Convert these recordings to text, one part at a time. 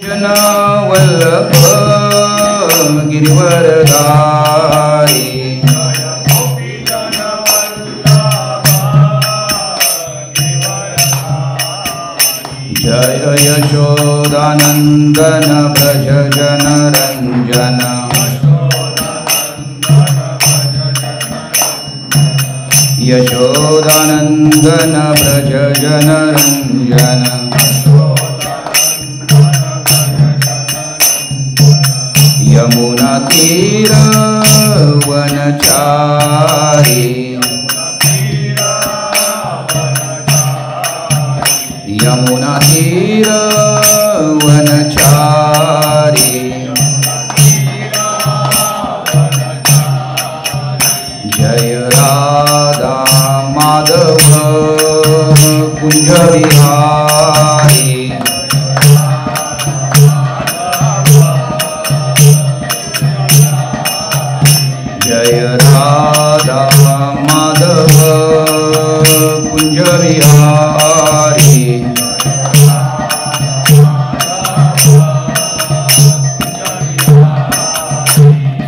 वल्लभ गिरिवरधारी जय यशोदानंदन भज जन रंजन यशोदानंदन भज जन रंजन यमुना तीर वनचारी यमुना तीर वनचारी जय राधा माधव कुंज विहारी जय राधा माधव कुंज विहारी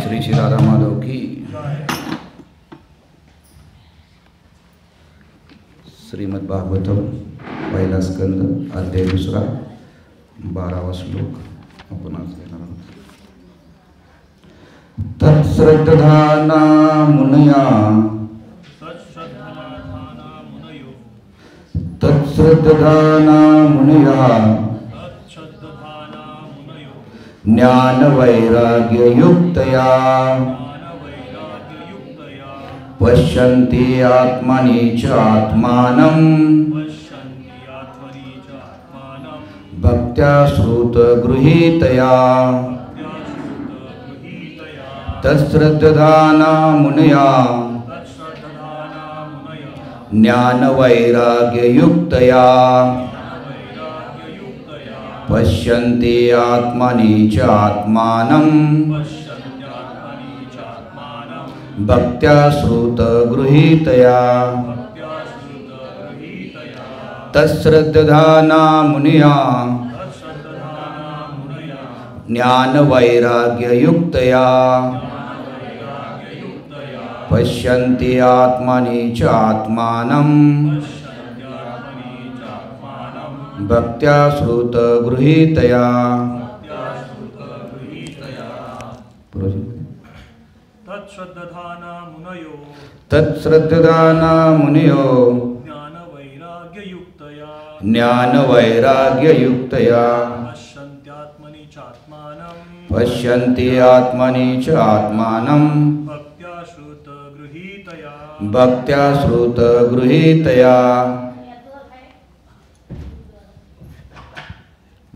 श्री श्री राधा माधव की। श्रीमद् भागवतम पहिला स्कंद अध्याय 2 12वा श्लोक आपण आज घेणार आहोत। तत्श्रद्धाना मुनया तत्श्रद्धाना मुनया ज्ञान वैराग्य युक्तया पश्यन्ति आत्मनि च आत्मानं भक्त्या श्रुत गृहीतया तत्श्रद्धाना मुनया ज्ञान वैराग्य युक्तया पश्यन्ति आत्मनि च आत्मानं भक्त्या श्रुत गृहीतया तत्श्रद्धाना मुनया ज्ञान वैराग्य युक्तया पश्यन्ति आत्मनि च आत्मानं भक्त्या श्रुत गृहीतया तत्श्रद्धाना मुनयो ज्ञान वैराग्य युक्तया पश्यन्ति आत्मनि च आत्मानं भक्त्या श्रुत गृहीतया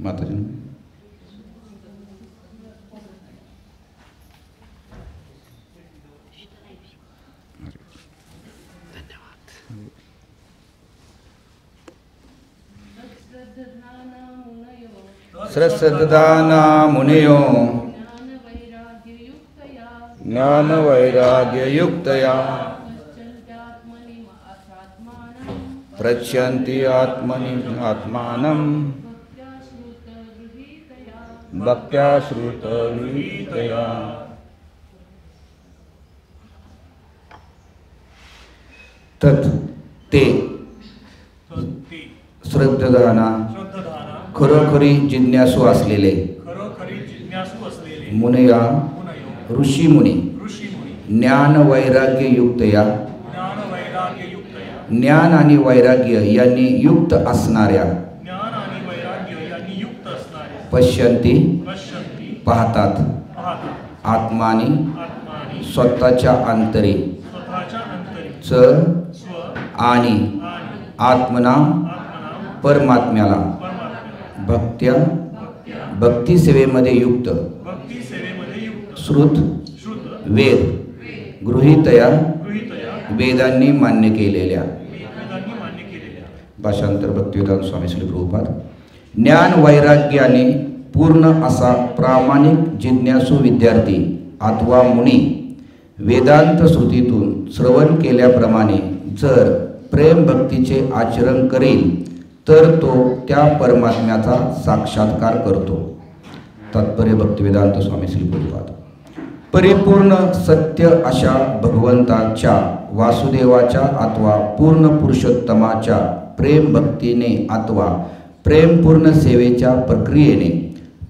माताजी श्रद्धाना मुनयो ज्ञान वैराग्य युक्तया पश्यन्ति आत्मनि आत्मानं भक्त्या श्रुत गृहीतया तत् ते श्रद्धाना खरोखरी जिज्ञासू असलेले मुनया ऋषी मुनी ज्ञान वैराग्य युक्तया ज्ञान आणि वैराग्य यांनी युक्त असणाऱ्या पश्यन्ति पाहतात आत्मानी स्वतःच्या अंतरी च आणि आत्मना परमात्म्याला भक्त्या भक्ती सेवेमध्ये युक्त श्रुत वेद गृहीतया वेदांनी मान्य केलेल्या भाषांतर भक्तिवेदांत स्वामी श्री प्रभुपाद ज्ञान वैराग्याने पूर्ण असा प्रामाणिक जिज्ञासू विद्यार्थी अथवा मुनी वेदांत श्रुतीतून श्रवण केल्याप्रमाणे जर प्रेम भक्तीचे आचरण करेल तर तो त्या परमात्म्याचा साक्षात्कार करतो। तात्पर्य भक्तिवेदांत स्वामी श्री गुरुपाद. परिपूर्ण सत्य अशा भगवंताच्या वासुदेवाच्या अथवा पूर्ण पुरुषोत्तमाच्या प्रेम भक्तीने अथवा प्रेमपूर्ण सेवेच्या प्रक्रियेने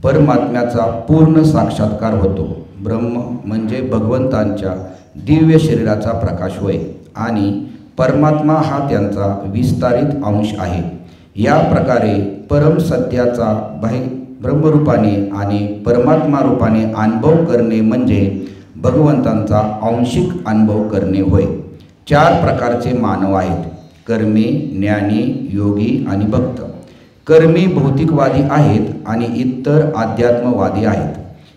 परमात्म्याचा पूर्ण साक्षात्कार होतो. ब्रह्म म्हणजे भगवंतांच्या दिव्य शरीराचा प्रकाश होय आणि परमात्मा हा त्यांचा विस्तारित अंश आहे. या प्रकारे परम सत्याचा ब्रह्मरूपाने आणि परमात्मा रूपाने अनुभव करणे म्हणजे भगवंतांचा आंशिक अनुभव करणे होय. 4 प्रकारचे मानव आहेत: कर्मी, ज्ञानी, योगी आणि भक्त. कर्मी भौतिकवादी आहेत आणि इतर अध्यात्मवादी आहेत.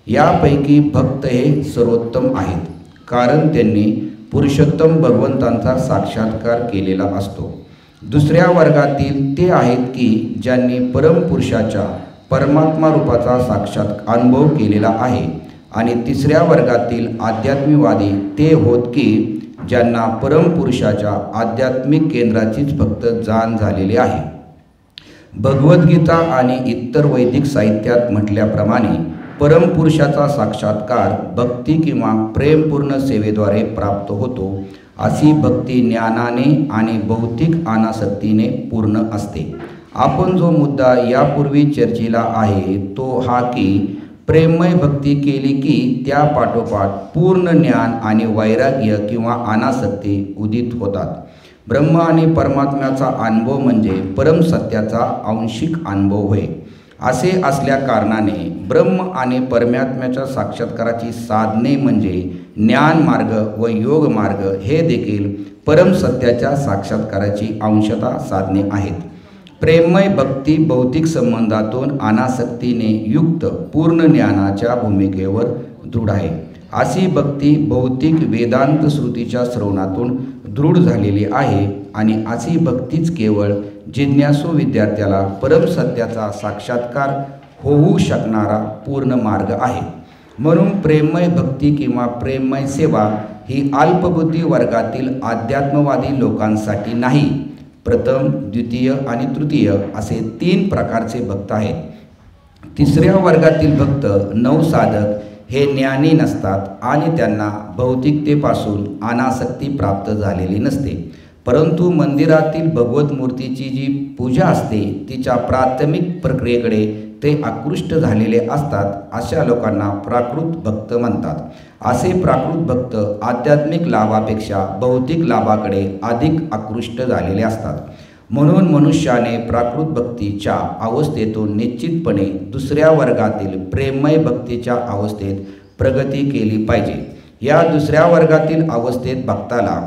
यापैकी भक्त हे सर्वोत्तम आहेत, कारण त्यांनी पुरुषोत्तम भगवंतांचा साक्षात्कार केलेला असतो. दुसऱ्या वर्गातील ते आहेत की ज्यांनी परमपुरुषाच्या परमात्मा रूपाचा साक्षात अनुभव केलेला आहे. आणि तिसऱ्या वर्गातील आध्यात्मिकवादी ते होत की ज्यांना परमपुरुषाच्या आध्यात्मिक केंद्राचीच फक्त जाण झालेली आहे. भगवद्गीता आणि इतर वैदिक साहित्यात म्हटल्याप्रमाणे परमपुरुषाचा साक्षात्कार भक्ती किंवा प्रेमपूर्ण सेवेद्वारे प्राप्त होतो. अशी भक्ती ज्ञानाने आणि भौतिक अनासक्तीने पूर्ण असते. आपण जो मुद्दा यापूर्वी चर्चेला आहे तो हा की प्रेममय भक्ती केली की त्या पाठोपाठ पूर्ण ज्ञान आणि वैराग्य किंवा अनासक्ती उदित होतात. ब्रह्म आणि परमात्म्याचा अनुभव म्हणजे परमसत्याचा आंशिक अनुभव होय. असे असल्या कारणाने ब्रह्म आणि परमात्म्याच्या साक्षात्काराची साधने म्हणजे ज्ञान मार्ग व योग मार्ग हे देखील परमसत्याच्या साक्षात्काराची अंशतः साधने आहेत. प्रेममय भक्ती भौतिक संबंधातून अनासक्तीने युक्त पूर्ण ज्ञानाच्या भूमिकेवर दृढ आहे. अशी भक्ती भौतिक वेदांत श्रुतीच्या श्रवणातून दृढ झालेली आहे आणि अशी भक्तीच केवळ जिज्ञासू विद्यार्थ्याला परमसत्याचा साक्षात्कार होऊ शकणारा पूर्ण मार्ग आहे. म्हणून प्रेममय भक्ती किंवा प्रेममय सेवा ही अल्पबुद्धी वर्गातील अध्यात्मवादी लोकांसाठी नाही. प्रथम, द्वितीय आणि तृतीय असे 3 प्रकारचे भक्त आहेत. तिसऱ्या वर्गातील भक्त नवसाधक हे ज्ञानी नसतात आणि त्यांना भौतिकतेपासून अनासक्ती प्राप्त झालेली नसते, परंतु मंदिरातील भगवत मूर्तीची जी पूजा असते तिच्या प्राथमिक प्रक्रियेकडे ते आकृष्ट झालेले असतात. अशा लोकांना प्राकृत भक्त म्हणतात. असे प्राकृत भक्त आध्यात्मिक लाभापेक्षा भौतिक लाभाकडे अधिक आकृष्ट झालेले असतात. म्हणून मनुष्याने प्राकृत भक्तीच्या अवस्थेतून निश्चितपणे दुसऱ्या वर्गातील प्रेममय भक्तीच्या अवस्थेत प्रगती केली पाहिजे. या दुसऱ्या वर्गातील अवस्थेत भक्ताला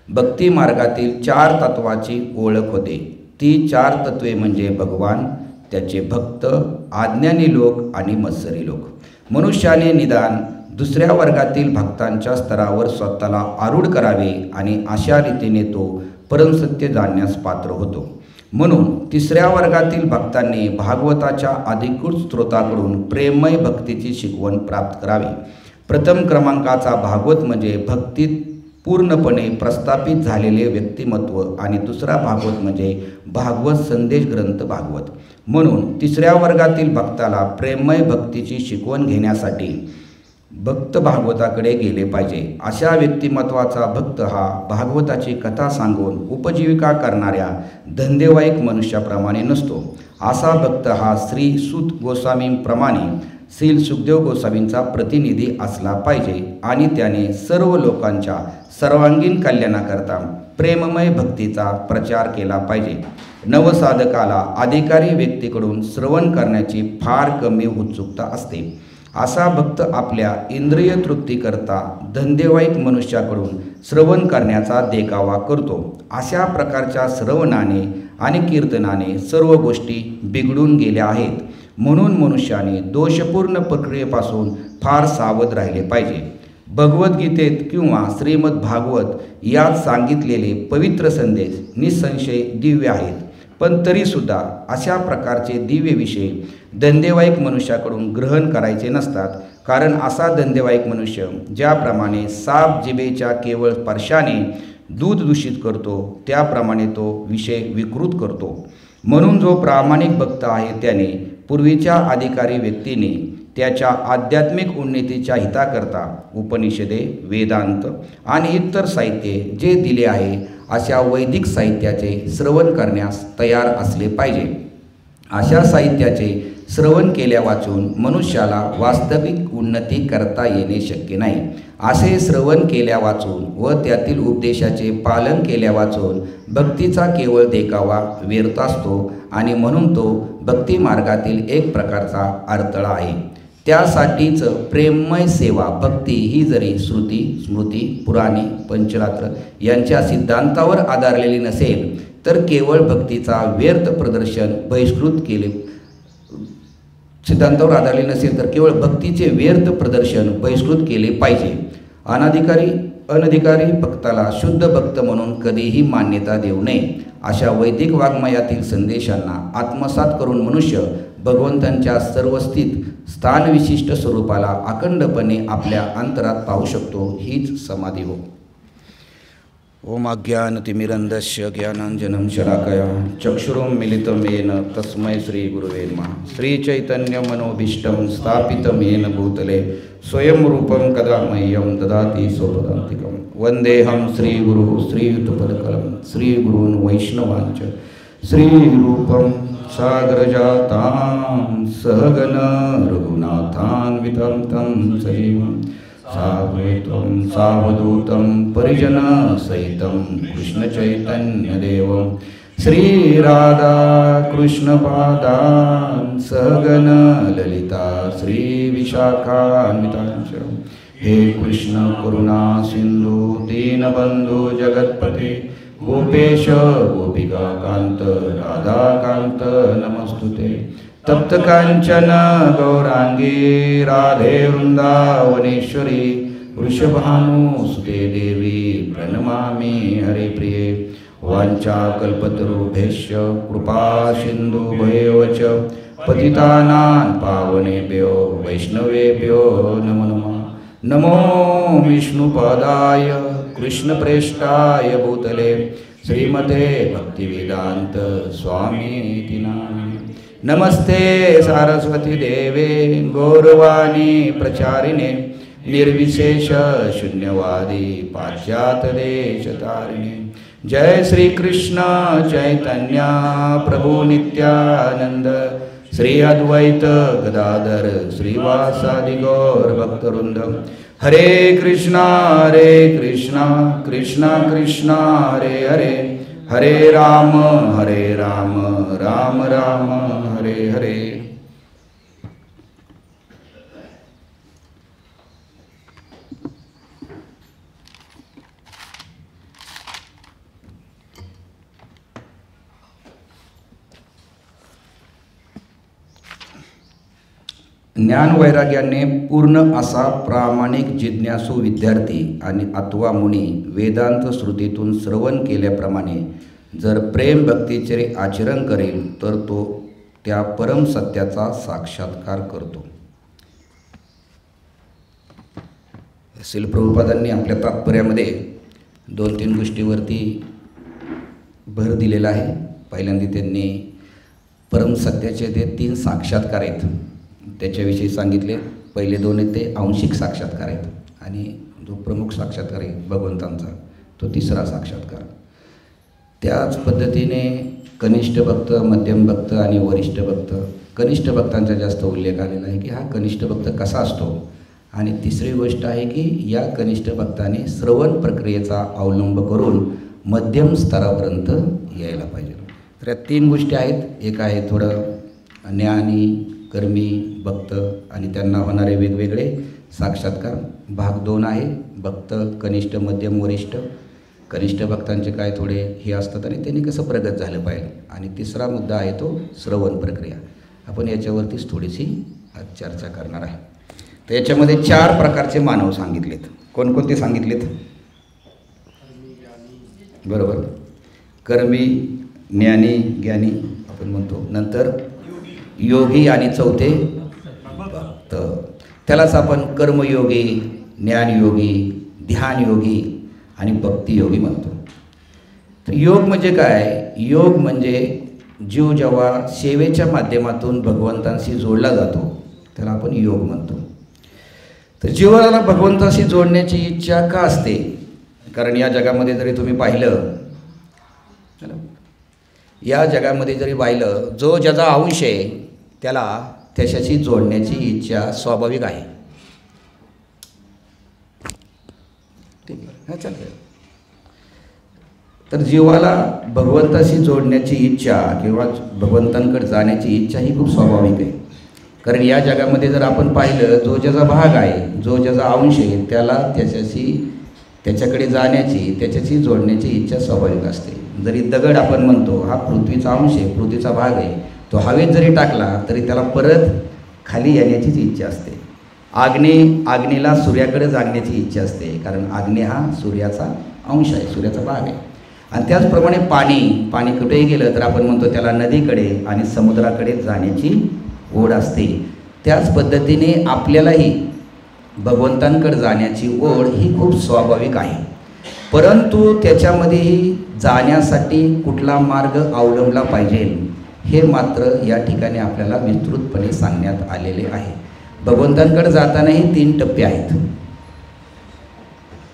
भक्ती मार्गातील 4 तत्वाची ओळख होते. ती 4 तत्वे म्हणजे भगवान, त्याचे भक्त, अज्ञानी लोक आणि मत्सरी लोक. मनुष्याने निदान दुसऱ्या वर्गातील भक्तांच्या स्तरावर स्वतःला आरूढ करावे आणि अशा रीतीने तो परमसत्य जाणण्यास पात्र होतो. म्हणून तिसऱ्या वर्गातील भक्तांनी भागवताच्या अधिकृत स्रोताकडून प्रेममय भक्तीची शिकवण प्राप्त करावी. प्रथम क्रमांकाचा भागवत म्हणजे भक्तीत पूर्णपणे प्रस्थापित झालेले व्यक्तिमत्व आणि दुसरा भागवत म्हणजे भागवत संदेश ग्रंथ भागवत. म्हणून तिसऱ्या वर्गातील भक्ताला प्रेममय भक्तीची शिकवण घेण्यासाठी भक्त भागवताकडे गेले पाहिजे. अशा व्यक्तिमत्वाचा भक्त हा भागवताची कथा सांगून उपजीविका करणाऱ्या धंदेवाईक मनुष्याप्रमाणे नसतो. असा भक्त हा श्री सूत गोस्वामींप्रमाणे श्री सुखदेव गोस्वामींचा प्रतिनिधी असला पाहिजे आणि त्याने सर्व लोकांच्या सर्वांगीण कल्याणाकरता प्रेममय भक्तीचा प्रचार केला पाहिजे. नवसाधकाला अधिकारी व्यक्तीकडून श्रवण करण्याची फार कमी उत्सुकता असते. असा भक्त आपल्या इंद्रिय तृप्तीकरता धंदेवाईक मनुष्याकडून श्रवण करण्याचा देखावा करतो. अशा प्रकारच्या श्रवणाने आणि कीर्तनाने सर्व गोष्टी बिघडून गेल्या आहेत. म्हणून मनुष्याने दोषपूर्ण प्रक्रियेपासून फार सावध राहिले पाहिजे. भगवद्गीतेत किंवा श्रीमद भागवत यात सांगितलेले पवित्र संदेश निसंशय दिव्य आहेत, पण तरीसुद्धा अशा प्रकारचे दिव्य विषय धंदेवाईक मनुष्याकडून ग्रहण करायचे नसतात. कारण असा धंदेवाईक मनुष्य ज्याप्रमाणे साप जिभेच्या केवळ स्पर्शाने दूध दूषित करतो त्याप्रमाणे तो विषय विकृत करतो. म्हणून जो प्रामाणिक भक्त आहे त्याने पूर्वीच्या अधिकारी व्यक्तीने त्याच्या आध्यात्मिक उन्नतीच्या हिताकरता उपनिषदे, वेदांत आणि इतर साहित्य जे दिले आहे अशा वैदिक साहित्याचे श्रवण करण्यास तयार असले पाहिजे. अशा साहित्याचे श्रवण केल्या वाचून मनुष्याला वास्तविक उन्नती करता येणे शक्य नाही. असे श्रवण केल्या वाचून व त्यातील उपदेशाचे पालन केल्या वाचून भक्तीचा केवळ देखावा व्यर्थ असतो आणि म्हणून तो भक्ती मार्गातील एक प्रकारचा अडथळा आहे. त्यासाठीच प्रेममय सेवा भक्ती ही जरी श्रुती, स्मृती, पुराणे, पंचरात्र यांच्या सिद्धांतावर आधारलेली नसेल तर केवळ भक्तीचा व्यर्थ प्रदर्शन बहिष्कृत केले सिद्धांतावर आधारले नसेल तर केवळ भक्तीचे व्यर्थ प्रदर्शन बहिष्कृत केले पाहिजे. अनधिकारी भक्ताला शुद्ध भक्त म्हणून कधीही मान्यता देऊ नये. अशा वैदिक वाङ्मयातील संदेशांना आत्मसात करून मनुष्य भगवंतांच्या सर्वस्थित स्थानविशिष्ट स्वरूपाला अखंडपणे आपल्या अंतरात पाहू शकतो. हीच समाधी हो. ओम अज्ञानतिमिरन्धस्य ज्ञानाञ्जनं शलाकया चक्षुरुन्मीलितं येन तस्मै श्रीगुरुवे नमः. श्रीचैतन्यमनोभीष्टं स्थापितं येन भूतले स्वयं रूपं कदा मह्यं ददाति स्वपदान्तिकं. वन्देऽहं श्रीगुरुः श्रीयुतपदकलं श्रीगुरून् वैष्णवांच श्रीरूपं सागरजातां सहगण रघुनाथान्वितं तं सजीवं साद्वैतं सावधूतं परिजनसहितं कृष्णचैतन्यदेवं श्रीराधाकृष्णपादान् सहगण ललिता श्रीविशाखान्वितांच. हे कृष्ण करुणा सिंधु दीनबंधु जगत्पते गोपेश गोपिका कांत राधाकांत नमस्तुते. तप्त कांचन गौरांगी राधे वृंदावनेश्वरी वृषभानुसुते देवी प्रणमामि हरिप्रिये. वाञ्छाकल्पतरुभ्यश्च कृपा सिन्धुभ्येव च पतितानां पावनेभ्यो वैष्णवेभ्यो नमो नमः. नमो विष्णुपादाय कृष्णप्रेष्ठाय भूतले श्रीमते भक्तिवेदांत स्वामीति नामिने. नमस्ते सारस्वती देवे गौरवाणी प्रचारिणे निर्विशेष शून्यवादी पाश्चात्य देशतारिणे. जय श्री कृष्ण चैतन्य प्रभु नित्यानंद श्री अद्वैत गदाधर श्रीवासादि गौर भक्तवृंद. हरे कृष्णा कृष्णा कृष्णा हरे हरे हरे राम राम राम हरे हरे. ज्ञानवैराग्याने पूर्ण असा प्रामाणिक जिज्ञासू विद्यार्थी आणि अथवा मुनी वेदांत श्रुतीतून श्रवण केल्याप्रमाणे जर प्रेम भक्तीचे आचरण करेल तर तो त्या परम सत्याचा साक्षात्कार करतो. श्रील प्रभुपादांनी आपल्या तात्पर्यामध्ये 2-3 गोष्टीवरती भर दिलेला आहे. पहिल्यांदा त्यांनी परम सत्याचे ते 3 साक्षात्कार आहेत त्याच्याविषयी सांगितले. पहिले 2 आहेत ते आंशिक साक्षात्कार आहेत आणि जो प्रमुख साक्षात्कार आहे भगवंतांचा तो 3रा साक्षात्कार. त्याच पद्धतीने कनिष्ठ भक्त, मध्यम भक्त आणि वरिष्ठ भक्त. कनिष्ठ भक्तांचा जास्त उल्लेख आलेला आहे की हा कनिष्ठ भक्त कसा असतो. आणि तिसरी गोष्ट आहे की या कनिष्ठ भक्ताने श्रवण प्रक्रियेचा अवलंब करून मध्यम स्तरापर्यंत यायला पाहिजे. तर या 3 गोष्टी आहेत. एक आहे थोडं ज्ञानी, कर्मी, भक्त आणि त्यांना होणारे वेगवेगळे साक्षात्कार. भाग 2 आहे भक्त, कनिष्ठ, मध्यम, वरिष्ठ. कनिष्ठ भक्तांचे काय थोडे हे असतात आणि त्यांनी कसं प्रगत झालं पाहिजे. आणि 3रा मुद्दा आहे तो श्रवण प्रक्रिया. आपण याच्यावरतीच थोडीशी आज चर्चा करणार आहे. तर याच्यामध्ये 4 प्रकारचे मानव सांगितलेत. कोणकोणते सांगितलेत? बरोबर, कर्मी, ज्ञानी, ज्ञानी आपण म्हणतो. नंतर योगी आणि चौथे भक्त. त्यालाच आपण कर्मयोगी, ज्ञानयोगी, ध्यानयोगी आणि भक्तियोगी म्हणतो. तर योग म्हणजे काय? योग म्हणजे जीव जेव्हा सेवेच्या माध्यमातून भगवंतांशी जोडला जातो त्याला आपण योग म्हणतो. तर जीवाला भगवंताशी जोडण्याची इच्छा का असते? कारण या जगामध्ये जरी तुम्ही पाहिलं, या जगामध्ये जरी पाहिलं, जो ज्याचा अंश आहे त्याला त्याच्याशी जोडण्याची इच्छा स्वाभाविक आहे. ठीक आहे, चालेल. तर जीवाला भगवंताशी जोडण्याची इच्छा किंवा भगवंतांकडे जाण्याची इच्छा ही खूप स्वाभाविक आहे. कारण या जगामध्ये जर आपण पाहिलं, जो ज्याचा भाग आहे, जो ज्याचा अंश आहे त्याला त्याच्याकडे जाण्याची, त्याच्याशी जोडण्याची इच्छा स्वाभाविक असते. जरी दगड आपण म्हणतो हा पृथ्वीचा अंश आहे, पृथ्वीचा भाग आहे, तो हवेत जरी टाकला तरी त्याला परत खाली येण्याचीच इच्छा असते. अग्नीला सूर्याकडे जाण्याची इच्छा असते, कारण अग्नी हा सूर्याचा अंश आहे, सूर्याचा भाग आहे. आणि त्याचप्रमाणे पाणी कुठेही गेलं तर आपण म्हणतो त्याला नदीकडे आणि समुद्राकडे जाण्याची ओढ असते. त्याच पद्धतीने आपल्यालाही भगवंतांकडे जाण्याची ओढ ही खूप स्वाभाविक आहे. परंतु त्याच्यामध्येही जाण्यासाठी कुठला मार्ग अवलंबला पाहिजे हे मात्र या ठिकाणी आपल्याला विस्तृतपणे सांगण्यात आलेले आहे. भगवंतांकडे जातानाही 3 टप्पे आहेत.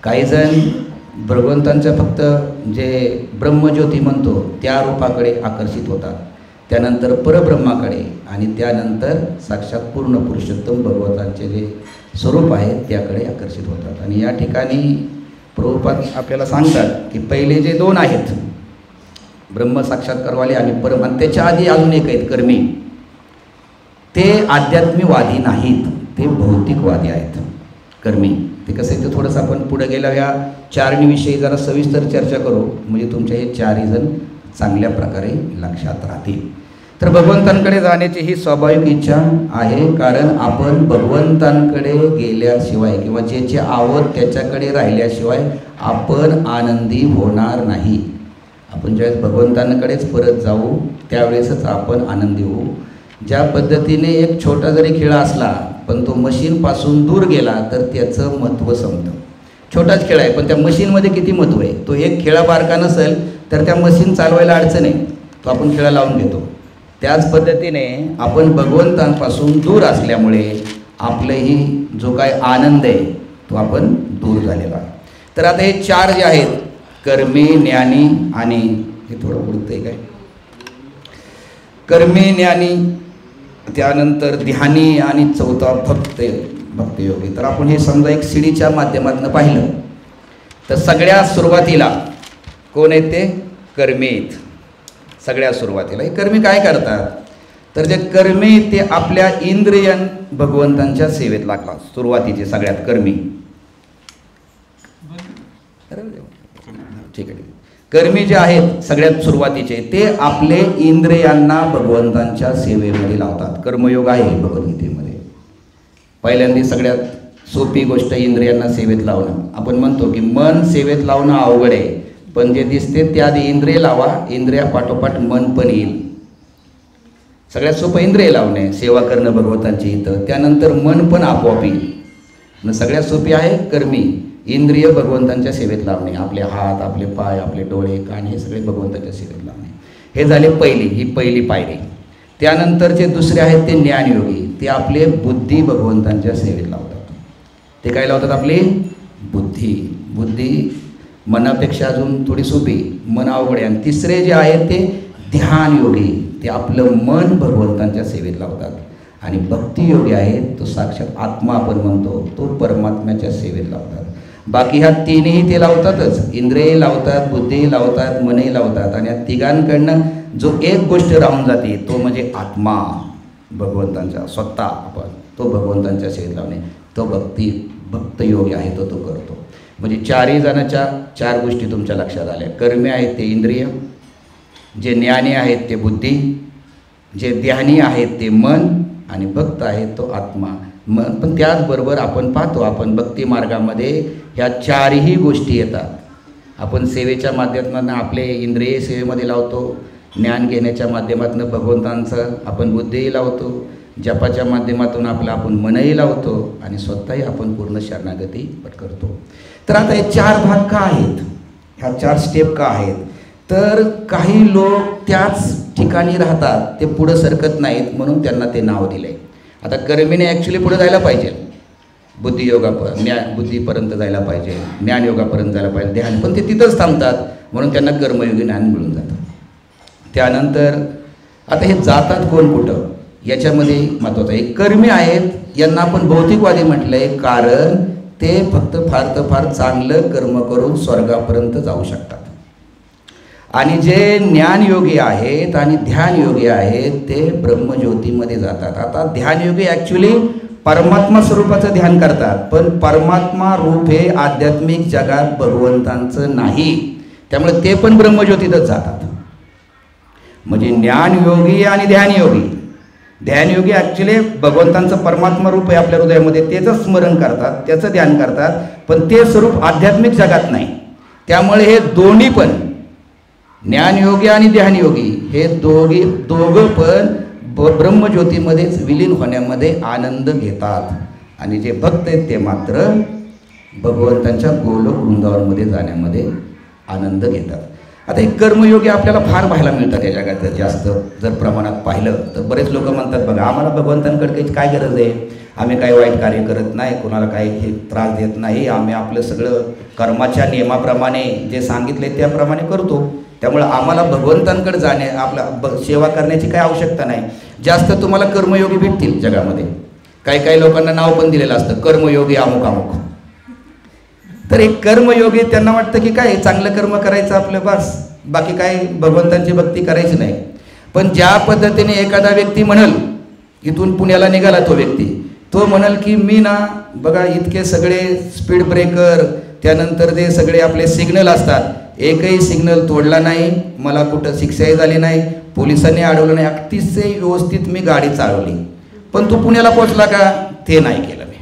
काही जण भगवंतांच्या फक्त जे ब्रह्मज्योती म्हणतो त्या रूपाकडे आकर्षित होतात, त्यानंतर परब्रह्माकडे आणि त्यानंतर साक्षात पूर्ण पुरुषोत्तम भगवंतांचे जे स्वरूप आहे त्याकडे आकर्षित होतात. आणि या ठिकाणी प्रभुपाद आपल्याला सांगतात की पहिले जे 2 आहेत, ब्रह्म साक्षात्कारवाले आणि परम, आणि त्याच्या आधी अजून एक आहेत कर्मी, ते आध्यात्मिकवादी नाहीत, ते भौतिकवादी आहेत कर्मी. ते कसं आहे ते थोडंसं आपण पुढे गेल्या या 4 विषयी जरा सविस्तर चर्चा करू, म्हणजे तुमचे हे 4 जण चांगल्या प्रकारे लक्षात राहतील. तर भगवंतांकडे जाण्याची ही स्वाभाविक इच्छा आहे, कारण आपण भगवंतांकडे गेल्याशिवाय किंवा ज्याचे आहोत त्याच्याकडे राहिल्याशिवाय आपण आनंदी होणार नाही. आपण ज्यावेळेस भगवंतांकडेच परत जाऊ त्यावेळेसच आपण आनंदी होऊ. ज्या पद्धतीने एक छोटा जरी खेळा असला पण तो मशीनपासून दूर गेला तर त्याचं महत्त्व संपतं. छोटाच खेळ आहे पण त्या मशीनमध्ये किती महत्त्व आहे. तो एक खेळा बारका नसेल तर त्या मशीन चालवायला अडचण आहे, तो आपण खेळा लावून घेतो. त्याच पद्धतीने आपण भगवंतांपासून दूर असल्यामुळे आपलेही जो काय आनंद आहे तो आपण दूर झालेला आहे. तर आता हे 4 जे आहेत, कर्मी, ज्ञानी आणि हे थोडं उडतंय काय, कर्मी, ज्ञानी, त्यानंतर ध्यानी आणि चौथा भक्तयोगी. तर आपण हे समजा एक सीडीच्या माध्यमातून पाहिलं तर सगळ्यात सुरुवातीला कोण आहेत ते कर्मी आहेत. सगळ्यात सुरुवातीला हे कर्मी काय करतात, तर जे कर्मी ते आपल्या इंद्रियन भगवंतांच्या सेवेत लागला. सुरुवातीचे सगळ्यात कर्मी, ठीक आहे, कर्मी जे आहेत सगळ्यात सुरुवातीचे ते आपले इंद्रियांना भगवंतांच्या सेवेमध्ये लावतात. कर्मयोग आहे भगवद्गीतेमध्ये. पहिल्यांदा सगळ्यात सोपी गोष्ट इंद्रियांना सेवेत लावणं. आपण म्हणतो की मन सेवेत लावणं अवघड आहे, पण जे दिसते त्याआधी इंद्रिय लावा, इंद्रिया पाठोपाठ मन पण येईल. सगळ्यात सोपं इंद्रिय लावणे, सेवा करणं भगवंतांची इथं, त्यानंतर मन पण आपोआप येईल. मग सगळ्यात सोपी आहे कर्मी, इंद्रिय भगवंतांच्या सेवेत लावणे. आपले हात, आपले पाय, आपले डोळे, कान हे सगळे भगवंतांच्या सेवेत लावणे. हे झाले ही पहिली पायरी. त्यानंतर जे दुसरे आहेत ते ज्ञानयोगी, ते आपले बुद्धी भगवंतांच्या सेवेत लावतात. ते काय लावतात, आपली बुद्धी मनापेक्षा अजून थोडी सोपी, मन अवघड आहे. आणि तिसरे जे आहेत ते ध्यानयोगी, ते आपलं मन भगवंतांच्या सेवेत लावतात. आणि भक्तियोगी आहेत तो साक्षात आत्मा आपण म्हणतो तो परमात्म्याच्या सेवेत लावतात. बाकी ह्या 3ही ते लावतातच, इंद्रिय लावतात, बुद्धी लावतात, मनही लावतात. आणि या तिघांकडनं जो एक गोष्ट राहून जाते तो म्हणजे आत्मा भगवंतांच्या, स्वतः आपण तो भगवंतांच्या सेवेत लावणे, तो भक्तयोगी आहे तो करतो. म्हणजे 4ही जणांच्या 4 गोष्टी तुमच्या लक्षात आल्या. कर्मी आहेत ते इंद्रिय, जे ज्ञानी आहेत ते बुद्धी, जे ध्यानी आहेत ते मन, आणि भक्त आहे तो आत्मा. पण त्याचबरोबर आपण पाहतो आपण भक्ती मार्गामध्ये ह्या 4ही गोष्टी येतात. आपण सेवेच्या माध्यमातून आपले इंद्रिय सेवेमध्ये लावतो, ज्ञान घेण्याच्या माध्यमातून भगवंतांचं आपण बुद्धीही लावतो, जपाच्या माध्यमातून आपण मनही लावतो, आणि स्वतःही आपण पूर्ण शरणागती करतो. तर आता हे 4 भाग का आहेत, ह्या 4 स्टेप का आहेत, तर काही लोक त्याच ठिकाणी राहतात, ते पुढं सरकत नाहीत, म्हणून त्यांना ते नाव दिलं आहे. आता कर्मीने ॲक्च्युली पुढे जायला पाहिजे, बुद्धीपर्यंत जायला पाहिजे, ज्ञानयोगापर्यंत जायला पाहिजे, ध्यान, पण ते तिथंच थांबतात, म्हणून त्यांना कर्मयोगी ज्ञान मिळून जातं. त्यानंतर आता हे जातात कोण कुठं, याच्यामध्ये महत्त्वाचं आहे. कर्मी आहेत, यांना आपण भौतिकवादी म्हटलं आहे, कारण ते फक्त फार तर फार चांगलं कर्म करून स्वर्गापर्यंत जाऊ शकतात. आणि जे ज्ञानयोगी आहेत आणि ध्यानयोगी आहेत ते ब्रह्मज्योतीमध्ये जातात. आता ध्यानयोगी ॲक्च्युली परमात्मा स्वरूपाचं ध्यान करतात, पण परमात्मा रूप हे आध्यात्मिक जगात भगवंतांचं नाही, त्यामुळे ते पण ब्रह्मज्योतीतच जातात. म्हणजे ज्ञानयोगी आणि ध्यानयोगी ॲक्च्युली भगवंतांचं परमात्मा रूप आहे आपल्या हृदयामध्ये, त्याचं स्मरण करतात, त्याचं ध्यान करतात, पण ते स्वरूप आध्यात्मिक जगात नाही. त्यामुळे हे दोन्ही पण ज्ञानयोगी आणि ध्यानयोगी हे दोघं पण ब्रह्मज्योतीमध्येच विलीन होण्यामध्ये आनंद घेतात. आणि जे भक्त आहेत ते मात्र भगवंतांच्या गोलोक वृंदावनमध्ये जाण्यामध्ये आनंद घेतात. आता हे कर्मयोगी आपल्याला फार पाहायला मिळतात या जगात. जास्त जर प्रमाणात पाहिलं तर बरेच लोक म्हणतात, बघा आम्हाला भगवंतांकडे काय गरज आहे, आम्ही काही वाईट कार्य करत नाही, कोणाला काही हे त्रास देत नाही, आम्ही आपलं सगळं कर्माच्या नियमाप्रमाणे जे सांगितले त्याप्रमाणे करतो, त्यामुळे आम्हाला भगवंतांकडे जाणे, आपला सेवा करण्याची काही आवश्यकता नाही. जास्त तुम्हाला कर्मयोगी भेटतील जगामध्ये. काही लोकांना नाव पण दिलेलं असतं, कर्मयोगी अमुक अमुक. तर एक कर्मयोगी त्यांना वाटतं की काय चांगलं कर्म करायचं आपलं, बस बाकी काय भगवंतांची भक्ती करायची नाही. पण ज्या पद्धतीने एखादा व्यक्ती म्हणल, इथून पुण्याला निघाला तो व्यक्ती, तो म्हणाल की मी ना बघा इतके सगळे स्पीड ब्रेकर, त्यानंतर ते सगळे आपले सिग्नल असतात, एकही सिग्नल तोडला नाही, मला कुठं शिक्षाही झाली नाही, पोलिसांनी अडवलं नाही, अतिशय व्यवस्थित मी गाडी चालवली. पण तू पुण्याला पोहोचला का, ते नाही केलं मी.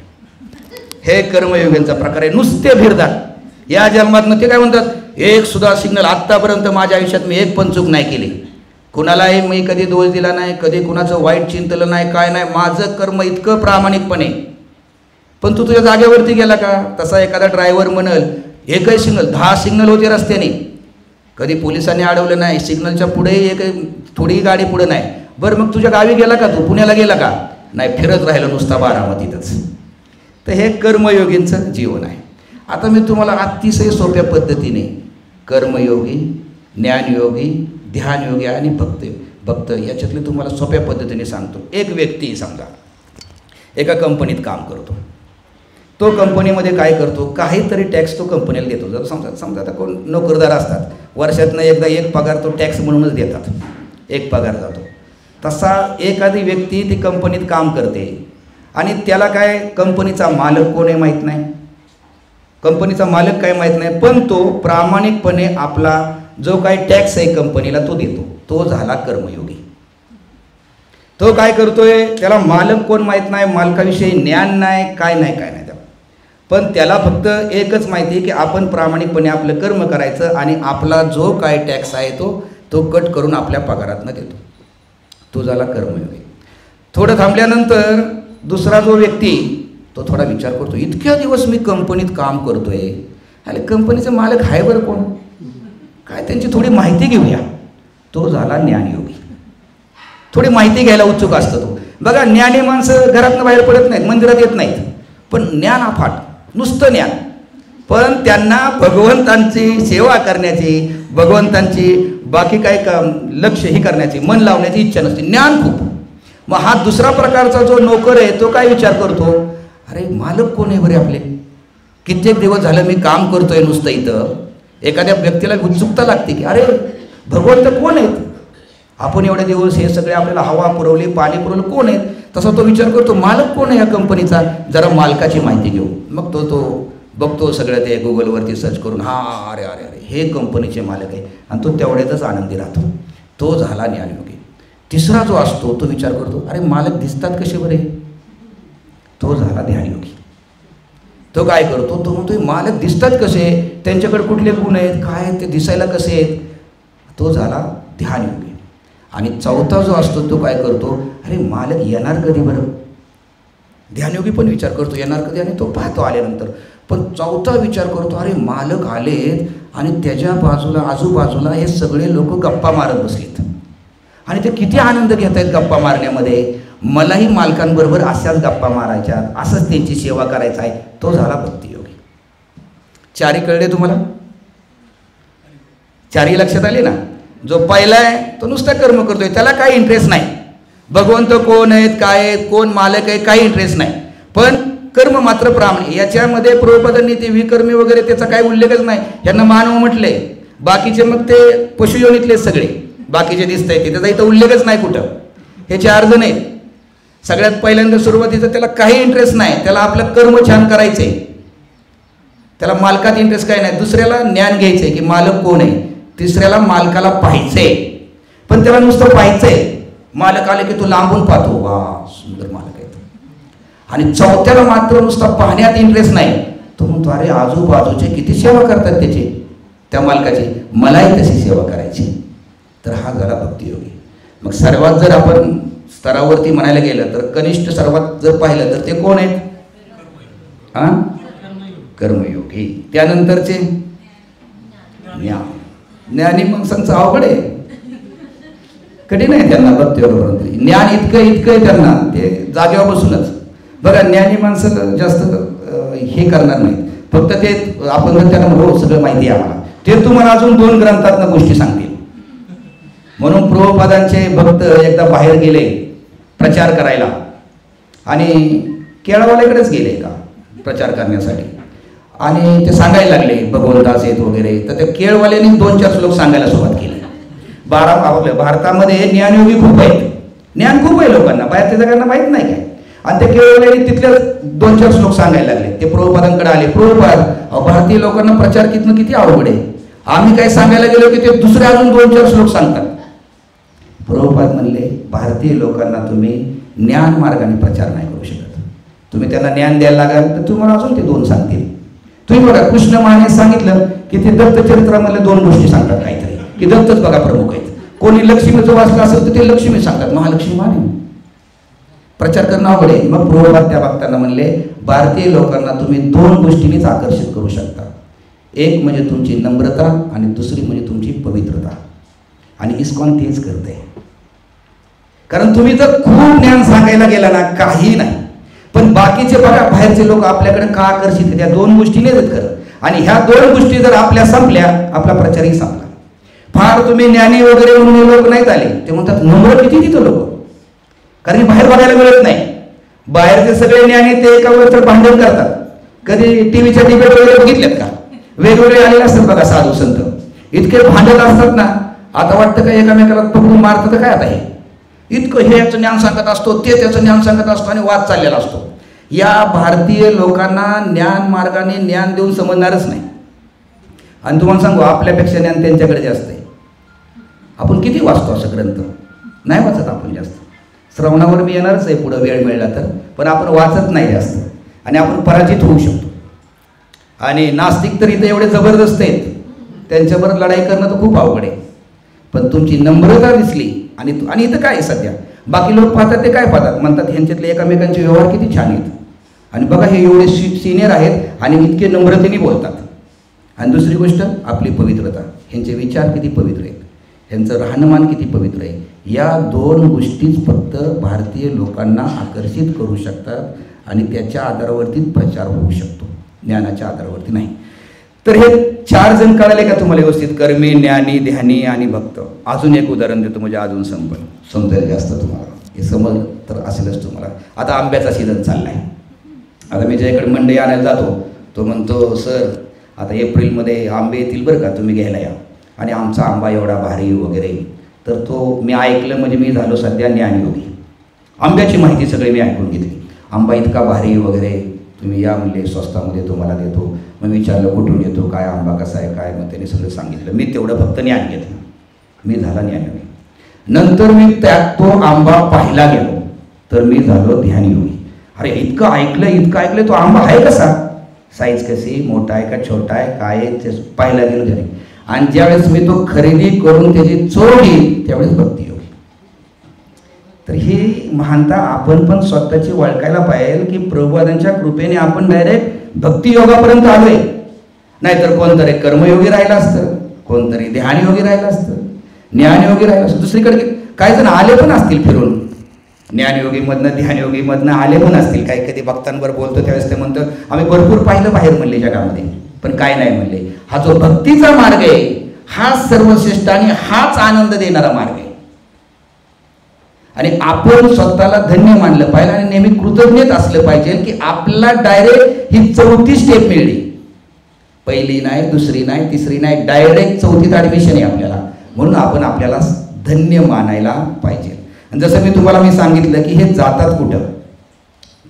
हे कर्मयोग्यांचा प्रकार आहे. नुसते फिरतात या जन्मातनं. ते काय म्हणतात, एक सुद्धा सिग्नल आत्तापर्यंत माझ्या आयुष्यात मी एक पण चूक नाही केली, कुणालाही मी कधी दोष दिला नाही, कधी कुणाचं वाईट चिंतलं नाही, काय नाही, माझं कर्म इतकं प्रामाणिकपणे. पण तू तुझ्या जागेवरती गेला का, तसा एखादा ड्रायव्हर म्हणल एकही सिग्नल, 10 सिग्नल होते रस्त्याने, कधी पोलिसांनी अडवलं नाही, सिग्नलच्या पुढेही एक थोडी गाडी पुढे नाही. बरं मग तुझ्या गावी गेला का, तू पुण्याला गेला का, नाही, फिरत राहिलं नुसता बारामतीतच. तर हे कर्मयोगींचं जीवन आहे. आता मी तुम्हाला अतिशय सोप्या पद्धतीने कर्मयोगी, ज्ञानयोगी, ध्यानयोगी आणि भक्त याच्यातले तुम्हाला सोप्या पद्धतीने सांगतो. एक व्यक्ती समजा एका कंपनीत काम करतो, तो कंपनीमध्ये काय करतो, काहीतरी टॅक्स तो कंपनीला देतो. जर समजा आता कोण नोकरदार असतात, वर्षातनं एकदा एक पगार तो टॅक्स म्हणूनच देतात, एक पगार जातो. तसा एखादी व्यक्ती ती कंपनीत काम करते आणि त्याला काय कंपनीचा मालक कोण आहे माहीत नाही, कंपनीचा मालक काय माहीत नाही, पण तो प्रामाणिकपणे आपला जो काही टॅक्स आहे कंपनीला तो देतो. तो झाला कर्मयोगी. तो काय करतोय, त्याला मालक कोण माहीत नाही, मालकाविषयी ज्ञान नाही, काय नाही त्याला, पण त्याला फक्त एकच माहिती आहे की आपण प्रामाणिकपणे आपलं कर्म करायचं आणि आपला जो काय टॅक्स आहे तो कट करून आपल्या पगारातनं देतो. तो झाला कर्मयोगी. थोडं थांबल्यानंतर दुसरा जो व्यक्ती तो थोडा विचार करतो, इतक्या दिवस मी कंपनीत काम करतोय, अरे कंपनीचं मालक आहे बरं कोण, काय त्यांची थोडी माहिती घेऊया. तो झाला ज्ञानयोगी. थोडी माहिती घ्यायला उत्सुक असतो तो. बघा ज्ञानी माणसं घरातनं बाहेर पडत नाहीत, मंदिरात येत नाहीत, पण ज्ञान अफाट, नुसतं ज्ञान, पण त्यांना भगवंतांची सेवा करण्याची, भगवंतांची बाकी काय लक्ष ही करण्याची, मन लावण्याची इच्छा नसते, ज्ञान खूप. मग हा दुसरा प्रकारचा जो नोकर आहे तो काय विचार करतो, अरे मालक कोण आहे बरे आपले, कित्येक दिवस झालं मी काम करतोय नुसतं इथं. एखाद्या व्यक्तीला उत्सुकता लागते की अरे भगवंत कोण आहेत, आपण एवढे दिवस हे सगळे आपल्याला हवा पुरवली, पाणी पुरवलं, कोण आहेत. तसा तो विचार करतो मालक कोण आहे या कंपनीचा, जरा मालकाची माहिती घेऊ. मग तो बघतो सगळं ते गुगलवरती सर्च करून, हां अरे अरे अरे हे कंपनीचे मालक आहे, आणि तो तेवढ्यातच आनंदी राहतो. तो झाला ज्ञानयोगी. तिसरा जो असतो तो विचार करतो, अरे मालक दिसतात कसे बरे, तो झाला ध्यानयोगी. तो काय करतो, तो म्हणतो मालक दिसतात कसे, त्यांच्याकडे कुठले गुण आहेत, काय आहेत, ते दिसायला कसे आहेत, तो झाला ध्यानयोगी. आणि चौथा जो असतो तो काय करतो, अरे मालक येणार कधी बरं. ध्यानयोगी पण विचार करतो येणार कधी, आणि तो पाहतो आल्यानंतर. पण चौथा विचार करतो, अरे मालक आलेत आणि त्याच्या बाजूला आजूबाजूला हे सगळे लोक गप्पा मारत बसलेत आणि ते किती आनंद घेत आहेत गप्पा मारण्यामध्ये. मलाही मालकांबरोबर अशाच गप्पा मारायच्या, असंच त्यांची सेवा करायचं आहे. तो झाला भक्तियोगी. चारी कळले तुम्हाला? चारी लक्षात आले ना? जो पहिला आहे तो नुसता कर्म करतोय, त्याला काही इंटरेस्ट नाही. भगवंत कोण आहेत, काय आहेत, कोण मालक आहे, काही इंटरेस्ट नाही. पण कर्म मात्र प्रामाणिक. याच्यामध्ये प्रभुपादांनी ते विकर्मी वगैरे त्याचा काही उल्लेखच नाही. यांना मानव म्हटले, बाकीचे मग ते पशुयोनीतले सगळे बाकीचे दिसत आहेत त्याचा इथं उल्लेखच नाही कुठं. हे 4 जण आहेत. सगळ्यात पहिल्यांदा सुरुवातीचं त्याला काही इंटरेस्ट नाही, त्याला आपलं कर्म छान करायचंय, त्याला मालकात इंटरेस्ट काय नाही. दुसऱ्याला ज्ञान घ्यायचंय की मालक कोण आहे. तिसऱ्याला मालकाला पाहायचंय, पण त्याला नुसतं पाहायचंय. मालक आले की तो लांबून पाहतो, वा सुंदर मालक आहे. आणि चौथ्याला मात्र नुसता पाहण्यात इंटरेस्ट नाही. तो म्हणतो अरे आजूबाजूचे किती सेवा करतात त्याची, त्या मालकाची, मलाही तशी सेवा करायची. तर हा झाला भक्तियोगी. मग सर्वात जर आपण स्तरावरती म्हणायला गेलं तर कनिष्ठ सर्वात जर पाहिलं तर ते कोण आहेत? कर्मयोगी. त्यानंतरचे ज्ञान. ज्ञानी मग संच अवघड आहे, कठीण आहे त्यांना भक्तियोगापर्यंत. ज्ञान इतकं आहे त्यांना, ते जागेवर बसूनच. बघा ज्ञानी माणसं जास्त हे करणार नाहीत, फक्त ते आपण जर त्यांना हो सगळं माहिती आहे आम्हाला, ते तुम्हाला अजून 2 ग्रंथातनं गोष्टी सांगतील. म्हणून प्रभुपादांचे भक्त एकदा बाहेर गेले प्रचार करायला आणि केळवाल्याकडेच गेले का प्रचार करण्यासाठी. आणि ते सांगायला लागले भगवंतास येत वगैरे. तर त्या केळवाल्यांनी 2-4 श्लोक सांगायला सुरुवात केली. भारतामध्ये ज्ञानयोगी खूप आहेत, ज्ञान खूप आहे लोकांना, बाहेरच्या जगांना माहीत नाही काय. आणि ते केळवाल्यांनी तिथले 2-4 श्लोक सांगायला लागले. ते प्रभुपादांकडे आले, प्रभुपाद भारतीय लोकांना प्रचार किती अवघड आहे, आम्ही काय सांगायला गेलो की ते दुसरे अजून 2-4 श्लोक सांगतात. प्रभुपाद म्हणले भारतीय लोकांना तुम्ही ज्ञान मार्गाने प्रचार नाही करू शकत. तुम्ही त्यांना ज्ञान द्यायला लागाल तर तुम्हाला अजून ते 2 सांगतील. तुम्ही बघा कृष्ण महाराज सांगितलं की ते दत्तचरित्रामधले 2 गोष्टी सांगतात काहीतरी, की दत्तच बघा प्रमुख आहेत. कोणी लक्ष्मीचं वाचलं असेल तर ते लक्ष्मी सांगतात, महालक्ष्मी माने. प्रचार करणं अवघड आहे. मग प्रभुपाद त्या भक्तांना म्हणले भारतीय लोकांना तुम्ही 2 गोष्टींनीच आकर्षित करू शकता. एक म्हणजे तुमची नम्रता आणि दुसरी म्हणजे तुमची पवित्रता. आणि इस्कॉन तेच करते. कारण तुम्ही जर खूप ज्ञान सांगायला गेला ना काही नाही, पण बाकीचे बघा बाहेरचे लोक आपल्याकडे का आकर्षित आहेत, या 2 गोष्टी नाही करत. आणि ह्या 2 गोष्टी जर आपल्या संपल्या आपला प्रचारही संपला. फार तुम्ही ज्ञानी वगैरे म्हणून लोक नाहीत आले, ते म्हणतात नम्र किती तिथं लोक, कारण बाहेर बघायला मिळत नाही. बाहेरचे सगळे ज्ञानी ते एका वेळेस तर भांडण करतात. कधी टीव्हीच्या डिबेट वगैरे बघितल्यात का? वेगवेगळे आलेले असतात बघा साधू संत, इतके भांडण असतात ना, आता वाटतं का एकामेकाला पकडून मारतं काय. आता हे इतकं हे याचं ज्ञान सांगत असतो, ते त्याचं ज्ञान सांगत असतो आणि वाद चाललेला असतो. या भारतीय लोकांना ज्ञान मार्गाने ज्ञान देऊन समजणारच नाही. आणि तुम्हाला सांगू आपल्यापेक्षा ज्ञान त्यांच्याकडे जास्त आहे. आपण किती वाचतो असं ग्रंथ? नाही वाचत आपण जास्त. श्रवणावर मी येणारच आहे पुढं वेळ मिळाला तर, पण आपण वाचत नाही जास्त आणि आपण पराजित होऊ शकतो. आणि नास्तिक तर इथं एवढे जबरदस्त आहेत, त्यांच्याबरोबर लढाई करणं तर खूप अवघड आहे. पण तुमची नम्रता दिसली आणि इथं काय आहे सध्या बाकी लोक पाहतात ते काय पाहतात, म्हणतात ह्यांच्यातले एकमेकांचे व्यवहार किती छान आहेत. आणि बघा हे एवढे सिनियर आहेत आणि इतके नम्रतेने बोलतात. आणि दुसरी गोष्ट आपली पवित्रता, ह्यांचे विचार किती पवित्र आहेत, ह्यांचं राहणीमान किती पवित्र आहे. या 2 गोष्टीच फक्त भारतीय लोकांना आकर्षित करू शकतात आणि त्याच्या आधारावरतीच प्रचार होऊ शकतो, ज्ञानाच्या आधारावरती नाही. तर हे 4 जण कळाले का तुम्हाला व्यवस्थित? कर्मी, ज्ञानी, ध्यानी आणि भक्त. अजून एक उदाहरण देतो म्हणजे अजून समजेल जास्त तुम्हाला. हे समज तर असेलच तुम्हाला. आता आंब्याचा सीझन चालला आहे. आता मी ज्याकडे मंडई आणायला जातो तो म्हणतो सर आता एप्रिलमध्ये आंबे येतील बरं का, तुम्ही घ्यायला या. आणि आमचा आंबा एवढा भारी वगैरे. तर तो मी ऐकलं म्हणजे मी झालो सध्या ज्ञानयोगी. आंब्याची माहिती सगळी मी ऐकून घेतली. आंबा इतका भारी वगैरे, तुम्ही या म्हणले स्वस्तामध्ये तुम्हाला देतो. मग विचारलं कुठून येतो, काय आंबा कसा आहे काय, मग त्यांनी सगळं सांगितलं. मी तेवढं फक्त ज्ञान घेतलं, मी झाला ज्ञानयोगी. नंतर मी त्यात तो आंबा पाहायला गेलो तर मी झालो ध्यानयोगी. अरे इतकं ऐकलं तो आंबा आहे कसा, साईज कशी, मोठा आहे का छोटा आहे काय आहे ते पाहायला गेलो त्याने. आणि ज्यावेळेस मी तो खरेदी करून त्याची चोर घेईल त्यावेळेस भक्ती योगी. तर ही महानता आपण पण स्वतःची ओळखायला पाहिजे की प्रभुपादांच्या कृपेने आपण डायरेक्ट भक्तियोगापर्यंत आलोय. नाहीतर कोणतरी कर्मयोगी राहिलं असतं, कोणतरी ध्यानयोगी राहिलं असतं, ज्ञानयोगी राहिलं असतं. दुसरीकडे काही जण आले पण असतील फिरून, ज्ञानयोगीमधनं ध्यानयोगीमधनं आले पण असतील. काही कधी भक्तांवर बोलतो त्यावेळेस ते म्हणतं आम्ही भरपूर पाहिलं बाहेर म्हणले जगामध्ये, पण काय नाही म्हणले. हा जो भक्तीचा मार्ग आहे हा सर्वश्रेष्ठ आणि हाच आनंद देणारा मार्ग आहे. आणि आपण स्वतःला धन्य मानलं पाहिजे आणि नेहमी कृतज्ञत असलं पाहिजे की आपला डायरेक्ट ही 4थी स्टेप मिळली. पहिली नाही, दुसरी नाही, तिसरी नाही, डायरेक्ट 4थीत ॲडमिशन आहे आपल्याला. म्हणून आपण आपल्याला धन्य मानायला पाहिजे. आणि जसं मी सांगितलं की हे जातात कुठं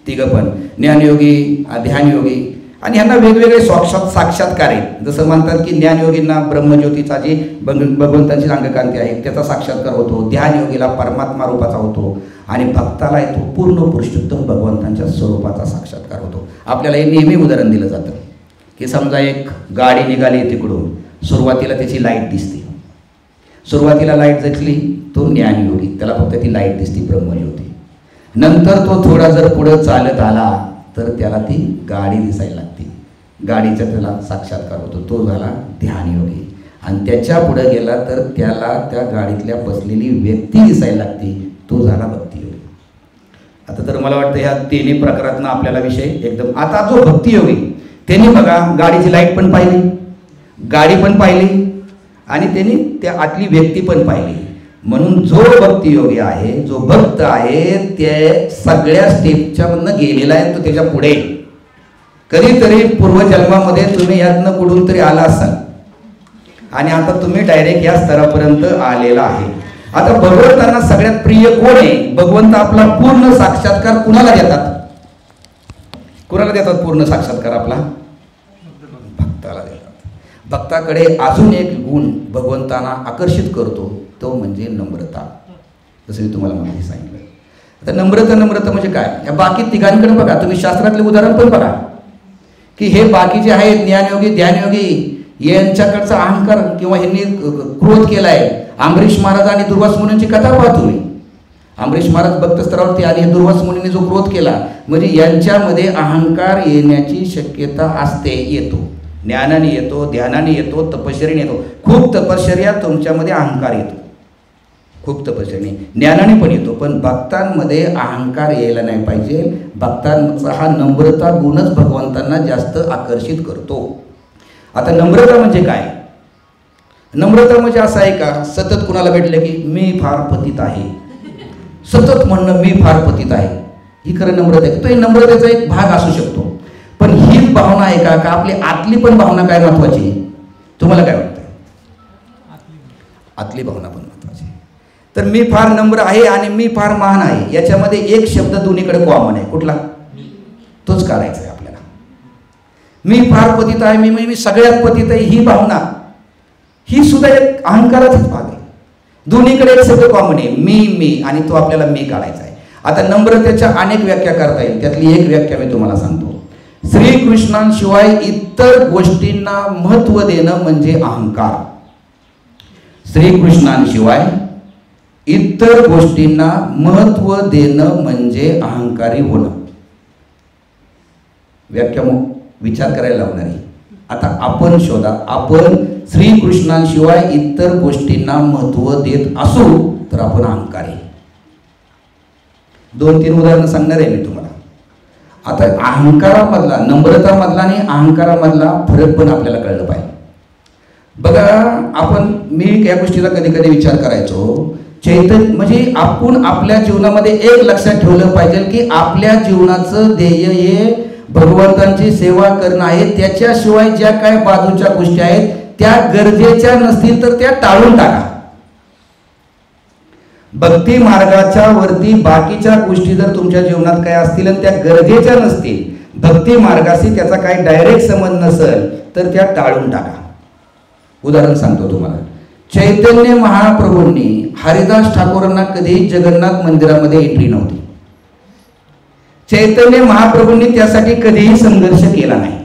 तिघं पण, ज्ञानयोगी, ध्यानयोगी, आणि ह्यांना वेगवेगळे साक्षात्कार आहेत. जसं म्हणतात की ज्ञानयोगींना ब्रह्मज्योतीचा जी भगवंताची अंगकांती आहे त्याचा साक्षात्कार होतो, ध्यानयोगीला परमात्मा रूपाचा होतो, आणि भक्ताला येतो पूर्ण पुरुषोत्तम भगवंतांच्या स्वरूपाचा साक्षात्कार होतो. आपल्याला हे नेहमी उदाहरण दिलं जातं की समजा एक गाडी निघाली तिकडून, सुरुवातीला त्याची लाईट दिसते, सुरुवातीला लाईट दिसली तो ज्ञानयोगी, त्याला फक्त ती लाईट दिसते ब्रह्मज्योती. नंतर तो थोडा जर पुढं चालत आला तर त्याला ती गाडी दिसायला लागते, गाडीचा त्याला साक्षात्कार होतो, तो झाला ध्यानयोगी. आणि त्याच्या पुढे गेला तर त्याला त्या गाडीतल्या बसलेली व्यक्ती दिसायला लागते, तो झाला भक्तियोगी. आता तर मला वाटतं ह्या तिन्ही प्रकारातनं आपल्याला विषय एकदम. आता जो भक्तियोगी त्यांनी बघा गाडीची लाईट पण पाहिली, गाडी पण पाहिली, आणि त्यांनी त्या आतली व्यक्ती पण पाहिली. म्हणून जो भक्तियोगी आहे, जो भक्त आहे, ते सगळ्या स्टेपच्या मधनं गेलेला आहे, तो त्याच्या पुढे. कधीतरी पूर्वजन्मामध्ये तुम्ही यातनं कुठून तरी आला असाल आणि आता तुम्ही डायरेक्ट या स्तरापर्यंत आलेला आहे. आता भगवंतांना सगळ्यात प्रिय कोण आहे? भगवंत आपला पूर्ण साक्षात्कार कुणाला देतात? कुणाला देतात पूर्ण साक्षात्कार? आपला भक्ताला देतात. भक्ताकडे अजून एक गुण भगवंतांना आकर्षित करतो, तो म्हणजे नम्रता. जसं मी तुम्हाला माहिती सांगितलं. आता नम्रता म्हणजे काय? या बाकी तिघांकडे बघा, तुम्ही शास्त्रातले उदाहरण पण बघा की हे बाकीचे आहेत ज्ञानयोगी, ध्यानयोगी, यांच्याकडचा अहंकार किंवा यांनी क्रोध केलाय. अमरीश महाराज आणि दुर्वास मुनींची कथा पहा तुम्ही. अमरीश महाराज भक्त स्तरावरती आणि दुर्वास मुनींनी जो क्रोध केला, म्हणजे यांच्यामध्ये अहंकार येण्याची शक्यता असते, येतो. ज्ञानाने येतो, ध्यानाने येतो, तपश्चर्याने येतो. खूप तपश्चर्या तुमच्यामध्ये अहंकार येतो, खूप तपश्चर्याने ज्ञानाने पण येतो. पण भक्तांमध्ये अहंकार यायला नाही पाहिजे. भक्तांचा हा नम्रता गुणच भगवंतांना जास्त आकर्षित करतो. आता नम्रता म्हणजे काय? नम्रता म्हणजे असं आहे का सतत कुणाला भेटले की मी फार पतित आहे, सतत म्हणणं मी फार पतित आहे, ही खरं नम्रता आहे? तो ही नम्रतेचा एक भाग असू शकतो. पण हीच भावना आहे का आपली आतली पण भावना काय महत्वाची? तुम्हाला काय वाटतं? आतली भावना पण महत्वाची. तर मी फार नम्र आहे आणि मी फार महान आहे, याच्यामध्ये एक शब्द दोन्हीकडे कॉमन आहे. कुठला? तोच काढायचा आहे आपल्याला. मी फार पतित आहे, मी सगळ्यात पतित आहे, ही भावना ही सुद्धा एक अहंकाराचाच भाग आहे. दोन्हीकडे एक शब्द कॉमन आहे, मी, आणि तो आपल्याला मी काढायचा आहे. आता नम्रतेच्या अनेक व्याख्या करता येईल, त्यातली एक व्याख्या मी तुम्हाला सांगतो. श्रीकृष्णांशिवाय इतर गोष्टींना महत्व देणं म्हणजे अहंकार. श्रीकृष्णांशिवाय इतर गोष्टींना महत्व देणं म्हणजे अहंकारी होणं. व्याख्या विचार करायला लावणारी. आता आपण शोधा, आपण श्रीकृष्णांशिवाय इतर गोष्टींना महत्व देत असू तर आपण अहंकारी. 2-3 उदाहरणं सांगणार आहे मी तुम्हाला. आता अहंकारामधला, नम्रतामधला आणि अहंकारामधला फरक पण आपल्याला कळलं पाहिजे. बघा, मी या गोष्टीला कधी कधी विचार करायचो, चैतन्य म्हणजे आपण आपल्या जीवनामध्ये एक लक्षात ठेवलं पाहिजे की आपल्या जीवनाचं ध्येय हे भगवंतांची सेवा करणं आहे. त्याच्याशिवाय ज्या काय बाजूच्या गोष्टी आहेत त्या गरजेच्या नसतील तर त्या टाळून टाका. भक्ती मार्गाच्या वरती बाकीच्या गोष्टी जर तुमच्या जीवनात काय असतील आणि त्या गरजेच्या नसतील, भक्ती मार्गाशी त्याचा काही डायरेक्ट संबंध नसेल तर त्या टाळून टाका. उदाहरण सांगतो तुम्हाला. चैतन्य महाप्रभूंनी हरिदास ठाकूरांना कधी जगन्नाथ मंदिरामध्ये एंट्री नव्हती. चैतन्य महाप्रभूंनी त्यासाठी कधीही संघर्ष केला नाही.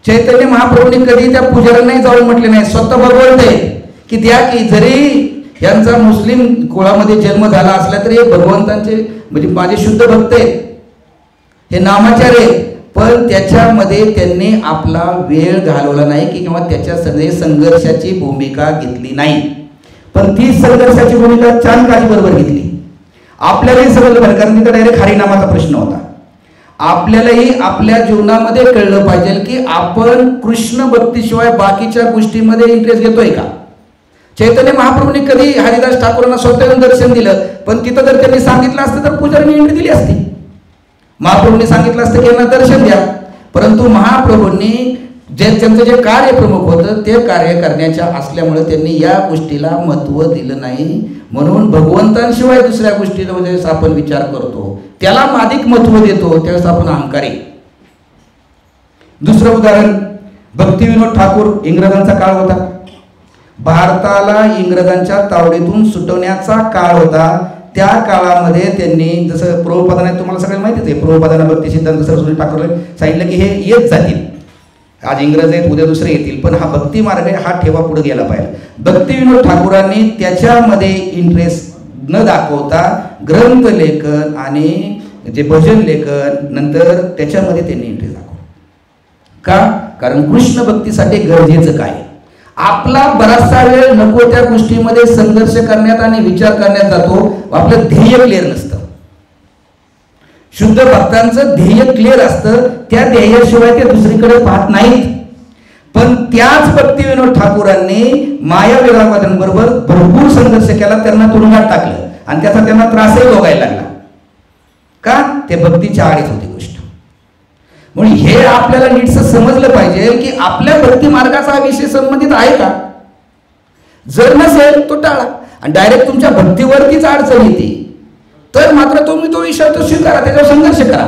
चैतन्य महाप्रभूंनी कधी त्या पुजाऱ्यांनाही जाऊन म्हटले नाही, स्वतः भगवंत की द्या की जरी यांचा मुस्लिम कुळामध्ये जन्म झाला असला तरी हे भगवंतांचे म्हणजे माझे शुद्ध भक्त आहेत, हे नामाचार्य आहेत, पण त्याच्यामध्ये त्यांनी आपला वेळ घालवला नाही की किंवा त्याच्यामध्ये संघर्षाची भूमिका घेतली नाही. पण ती संघर्षाची भूमिका चाणकाजी बरोबर घेतली. आपल्यालाही समजलं पाहिजे, कारण तिथं डायरेक्ट हरिनामाचा प्रश्न होता. आपल्यालाही आपल्या जीवनामध्ये कळलं पाहिजे की आपण कृष्ण भक्तीशिवाय बाकीच्या गोष्टीमध्ये इंटरेस्ट घेतोय का. चैतन्य महाप्रभूंनी कधी हरिदास ठाकूरांना स्वतःहून दर्शन दिलं, पण तिथं जर त्यांनी सांगितलं असतं तर पुजाऱ्यांनी एंट्री दिली असती. महाप्रभूंनी सांगितलं असतं की यांना दर्शन द्या, परंतु महाप्रभूंनी त्यांचं जे कार्य प्रमुख होतं ते कार्य करण्याच्या असल्यामुळे त्यांनी या गोष्टीला महत्त्व दिलं नाही. म्हणून भगवंतांशिवाय दुसऱ्या गोष्टीला ज्यावेळेस आपण विचार करतो त्याला अधिक महत्त्व देतो त्यावेळेस आपण अहंकारी. दुसरं उदाहरण, भक्तिविनोद ठाकूर. इंग्रजांचा काळ होता, भारताला इंग्रजांच्या तावडीतून सुटवण्याचा काळ होता. त्या काळामध्ये त्यांनी जसं प्रभुपादांना, तुम्हाला सगळ्यांना माहितीच आहे, प्रभुपादांना भक्ती सिद्धांत सरस्वती ठाकूरला सांगितलं की हे येत जातील, आज इंग्रज आहेत उद्या दुसरे येतील, पण हा भक्ती मार्ग आहे, हा ठेवा पुढे गेला पाहिजे. भक्तिविनोद ठाकूरांनी त्याच्यामध्ये इंटरेस्ट न दाखवता ग्रंथ लेखन आणि जे भजन लेखन नंतर त्याच्यामध्ये त्यांनी इंटरेस्ट दाखवला. का? कारण कृष्ण भक्तीसाठी गरजेचं काय, आपला बराचसा वेळ नको त्या गोष्टीमध्ये संघर्ष करण्यात आणि विचार करण्यात जातो, आपलं ध्येय क्लिअर नसतं. शुद्ध भक्तांचं ध्येय क्लिअर असतं, त्या ध्येयाशिवाय ते दुसरीकडे पाहत नाहीत. पण त्याच भक्तिविनोद ठाकूरांनी माया विरागवाद्यांबरोबर भरपूर संघर्ष केला, त्यांना तुरुंगात टाकलं आणि त्याचा त्यांना त्रासही भोगायला लागला. का? ते भक्तीच्या आडीच होती गोष्ट. म्हणून हे आपल्याला नीटसं समजलं पाहिजे की आपल्या भक्ती मार्गाचा विषय संबंधित आहे का. जर नसेल तो टाळा आणि डायरेक्ट तुमच्या भक्तीवरतीच अडचण येते तर मात्र तुम्ही तो विषय तो स्वीकारा, त्याच्यावर संघर्ष करा.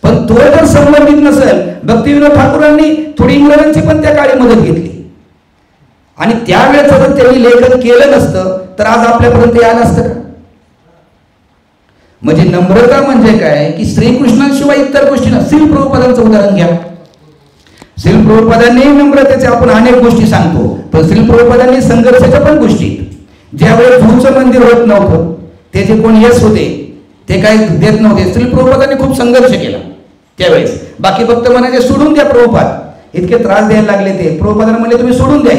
पण तो जर संबंधित नसेल, भक्तिविनोद ठाकूरांनी थोडी इंग्रजांची पण त्या काळी मदत घेतली आणि त्यावेळेस जर त्यांनी लेखन केलं नसतं तर आज आपल्यापर्यंत आलं असतं का. म्हणजे नम्रता म्हणजे काय की श्रीकृष्णांशिवाय इतर गोष्टी ना. श्रील प्रभुपादांचं उदाहरण घ्या. श्रील प्रभुपादांनी नम्रतेचे आपण अनेक गोष्टी सांगतो, पण श्रील प्रभुपादांनी संघर्षाच्या पण गोष्टी, ज्यावेळेस झूचं मंदिर होत नव्हतं, ते जे कोण यश होते ते काही देत नव्हते, श्रील प्रभुपादांनी खूप संघर्ष केला त्यावेळेस. बाकी फक्त म्हणायचे सोडून द्या प्रभुपाद, इतके त्रास द्यायला लागले. ते प्रभुपादांना म्हणले तुम्ही सोडून द्या,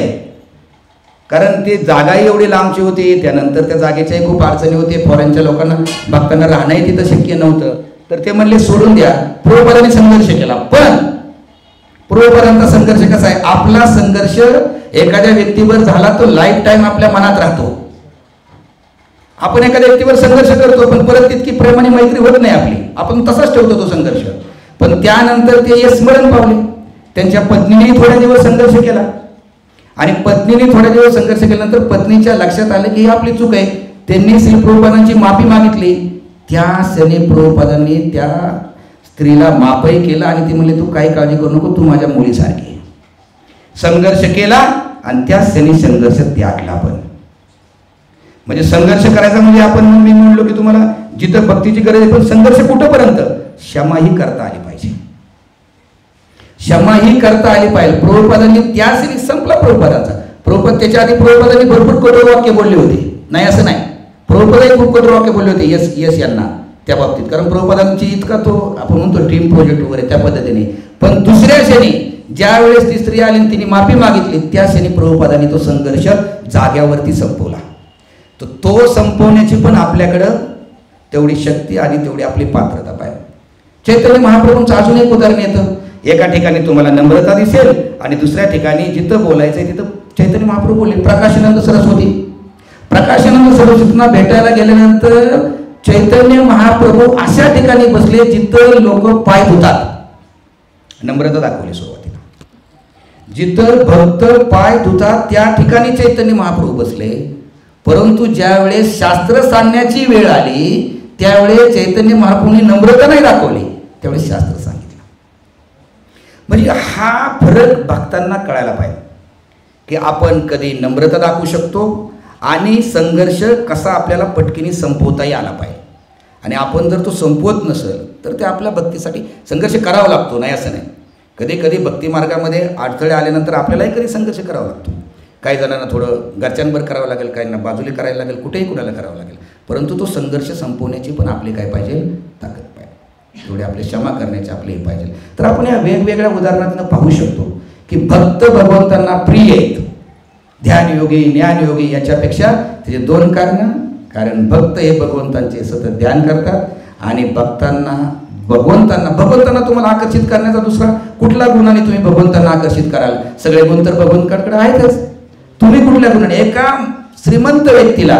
कारण ते जागाही एवढी लांबची होती, त्यानंतर त्या जागेच्याही खूप अडचणी होते, फॉरेनच्या लोकांना भक्तांना राहणंही तिथं शक्य नव्हतं, तर ते म्हणले सोडून द्या. प्रभुपादांनी संघर्ष केला. पण प्रभुपादांचा संघर्ष कसा आहे, आपला संघर्ष एखाद्या व्यक्तीवर झाला तो लाईफ टाईम आपल्या मनात राहतो. आपण एखाद्या व्यक्तीवर संघर्ष करतो पण परत तितकी प्रेमाने मैत्री होत नाही आपली, आपण तसाच ठेवतो तो संघर्ष. पण त्यानंतर ते स्मरण पावले, त्यांच्या पत्नीने थोड्या दिवस संघर्ष केला आणि पत्नीने थोड्या दिवस संघर्ष केल्यानंतर पत्नीच्या लक्षात आलं की ही आपली चूक आहे. त्यांनी श्री प्रभुपादांची माफी मागितली. त्या क्षणी प्रभुपादांनी त्या स्त्रीला माफही केला आणि ती म्हणली तू काही काळजी करू नको, तू माझ्या मुलीसारखी. संघर्ष केला आणि त्या क्षणी संघर्ष त्यागला. पण म्हणजे संघर्ष करायचा म्हणजे आपण मी म्हणलो की तुम्हाला जिथं भक्तीची गरज आहे, पण संघर्ष कुठंपर्यंत, क्षमाही करता आली पाहिजे. क्षमाही करता आली पाहिजे. प्रभुपादांनी त्या क्षणी संपला प्रभुपादांचा. प्रभुपाद त्याच्या आधी प्रभुपादांनी भरपूर कठोर वाक्य बोलले होते, नाही असं नाही, प्रभुपादांनी खूप कठोर वाक्य बोलले होते यस यांना त्या बाबतीत, कारण प्रभुपादांची इतका तो आपण म्हणतो ड्रीम प्रोजेक्ट वगैरे त्या पद्धतीने. पण दुसऱ्या क्षणी ज्या वेळेस ती स्त्री आली आणि तिने माफी मागितली त्या क्षणी प्रभुपादांनी तो संघर्ष जाग्यावरती संपवला. तर तो संपवण्याची पण आपल्याकडं तेवढी शक्ती आणि तेवढी आपली पात्रता पाहिजे. चैतन्य महाप्रभूंचं अजून एक उदाहरण येतं. एका ठिकाणी तुम्हाला नम्रता दिसेल आणि दुसऱ्या ठिकाणी जिथं बोलायचंय तिथं चैतन्य महाप्रभू बोलले. प्रकाशानंद सरस्वती, प्रकाशानंद सरस्वतींना भेटायला गेल्यानंतर चैतन्य महाप्रभू अशा ठिकाणी बसले जिथं लोक पाय धुतात. नम्रता दाखवली सुरुवातीला. जिथं भक्त पाय धुतात त्या ठिकाणी चैतन्य महाप्रभू बसले. परंतु ज्या वेळेस शास्त्र सांगण्याची वेळ आली त्यावेळेस चैतन्य महाप्रभूंनी नम्रता नाही दाखवली, त्यावेळेस शास्त्र सांगितलं. म्हणजे हा फरक भक्तांना कळायला पाहिजे की आपण कधी नम्रता दाखवू शकतो आणि संघर्ष कसा आपल्याला पटकीने संपवताही आला पाहिजे. आणि आपण जर तो संपवत नसेल तर ते आपल्या भक्तीसाठी संघर्ष करावा लागतो, नाही असं नाही. कधी कधी भक्ती मार्गामध्ये अडथळे आल्यानंतर आपल्यालाही कधी संघर्ष करावा लागतो. काही जणांना थोडं घरच्यांवर करावं लागेल, काहींना बाजूला करायला लागेल, कुठेही कुणाला करावं लागेल, परंतु तो संघर्ष संपवण्याची पण आपली काय पाहिजे, ताकद पाहिजे. तेवढे आपले क्षमा करण्याचे आपले हे पाहिजे. तर आपण या वेगवेगळ्या उदाहरणातून पाहू शकतो की भक्त भगवंतांना प्रिय आहेत. ध्यानयोगी ज्ञानयोगी याच्यापेक्षा त्याचे दोन कारण भक्त हे भगवंतांचे सतत ध्यान करतात आणि भगवंतांना तुम्हाला आकर्षित करण्याचा दुसरा कुठला गुणाने तुम्ही भगवंतांना आकर्षित कराल? सगळे गुण तर भगवंतांकडे आहेतच. तुम्ही कुठल्या गुणाने एका श्रीमंत व्यक्तीला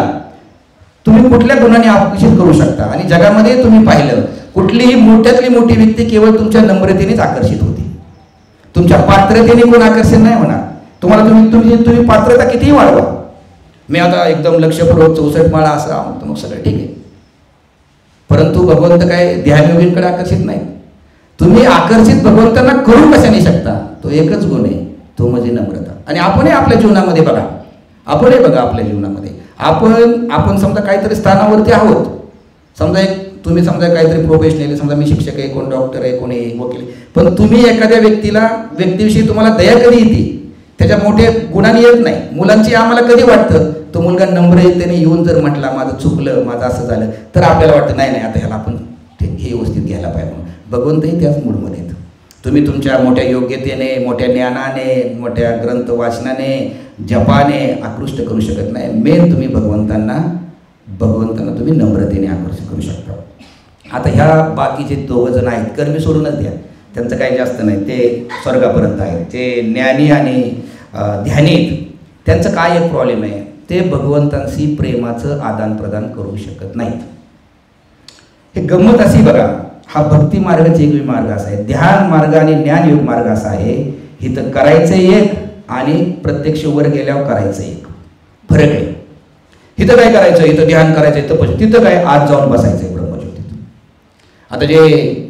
तुम्ही कुठल्या गुणाने आकर्षित करू शकता? आणि जगामध्ये तुम्ही पाहिलं कुठलीही मोठ्यातली मोठी व्यक्ती केवळ तुमच्या नम्रतेनेच आकर्षित होते. तुमच्या पात्रतेने कोण आकर्षित नाही होणार. तुम्हाला तुम्ही पात्रता कितीही वाढवा. मी आता एकदम लक्षपूर्वक 64 माळा असं म्हणतो मग सगळं ठीक आहे, परंतु भगवंत काय ध्यानयोगींकडे आकर्षित नाही. तुम्ही आकर्षित भगवंतांना करू कशाने शकता? तो एकच गुण आहे, तो म्हणजे नम्रता. आणि आपणही आपल्या जीवनामध्ये बघा आपल्या जीवनामध्ये आपण समजा काहीतरी स्थानावरती आहोत. समजा तुम्ही काहीतरी प्रोफेशनल, समजा मी शिक्षक आहे, कोण डॉक्टर आहे, कोणी वकील, पण तुम्ही एखाद्या व्यक्तीविषयी तुम्हाला दया कधी येते? त्याच्या मोठ्या गुणांनी येत नाही. मुलांची आम्हाला कधी वाटतं तो मुलगा नम्रतेने येऊन जर म्हटला माझं चुकलं, माझं असं झालं, तर आपल्याला वाटतं नाही आता ह्याला आपण हे व्यवस्थित घ्यायला पाहिजे. भगवंतही त्याच मूडमध्ये येतं. तुम्ही तुमच्या मोठ्या योग्यतेने, मोठ्या ज्ञानाने, मोठ्या ग्रंथ वाचनाने, जपाने आकृष्ट करू शकत नाही. मेन तुम्ही भगवंतांना तुम्ही नम्रतेने आकर्षित करू शकता. आता ह्या बाकीचे 2 जण आहेत, कर्मी सोडूनच द्या, त्यांचं काही जास्त नाही, ते स्वर्गापर्यंत आहेत. ते ज्ञानी आणि ध्यानीत, त्यांचं काय एक प्रॉब्लेम आहे, ते भगवंतांशी प्रेमाचं आदान प्रदान करू शकत नाहीत. हे गंमत अशी बघा, हा भक्ती मार्गाचा एक मार्ग असा आहे. ध्यान मार्ग आणि ज्ञानयोग मार्ग असा आहे. इथं करायचं एक आणि प्रत्यक्ष वर गेल्यावर करायचं एक, फरक आहे. इथं काय करायचं, इथं ध्यान करायचं, इथं तिथं काय आज जाऊन बसायचं आहे ब्रह्मज्योतीत. आता जे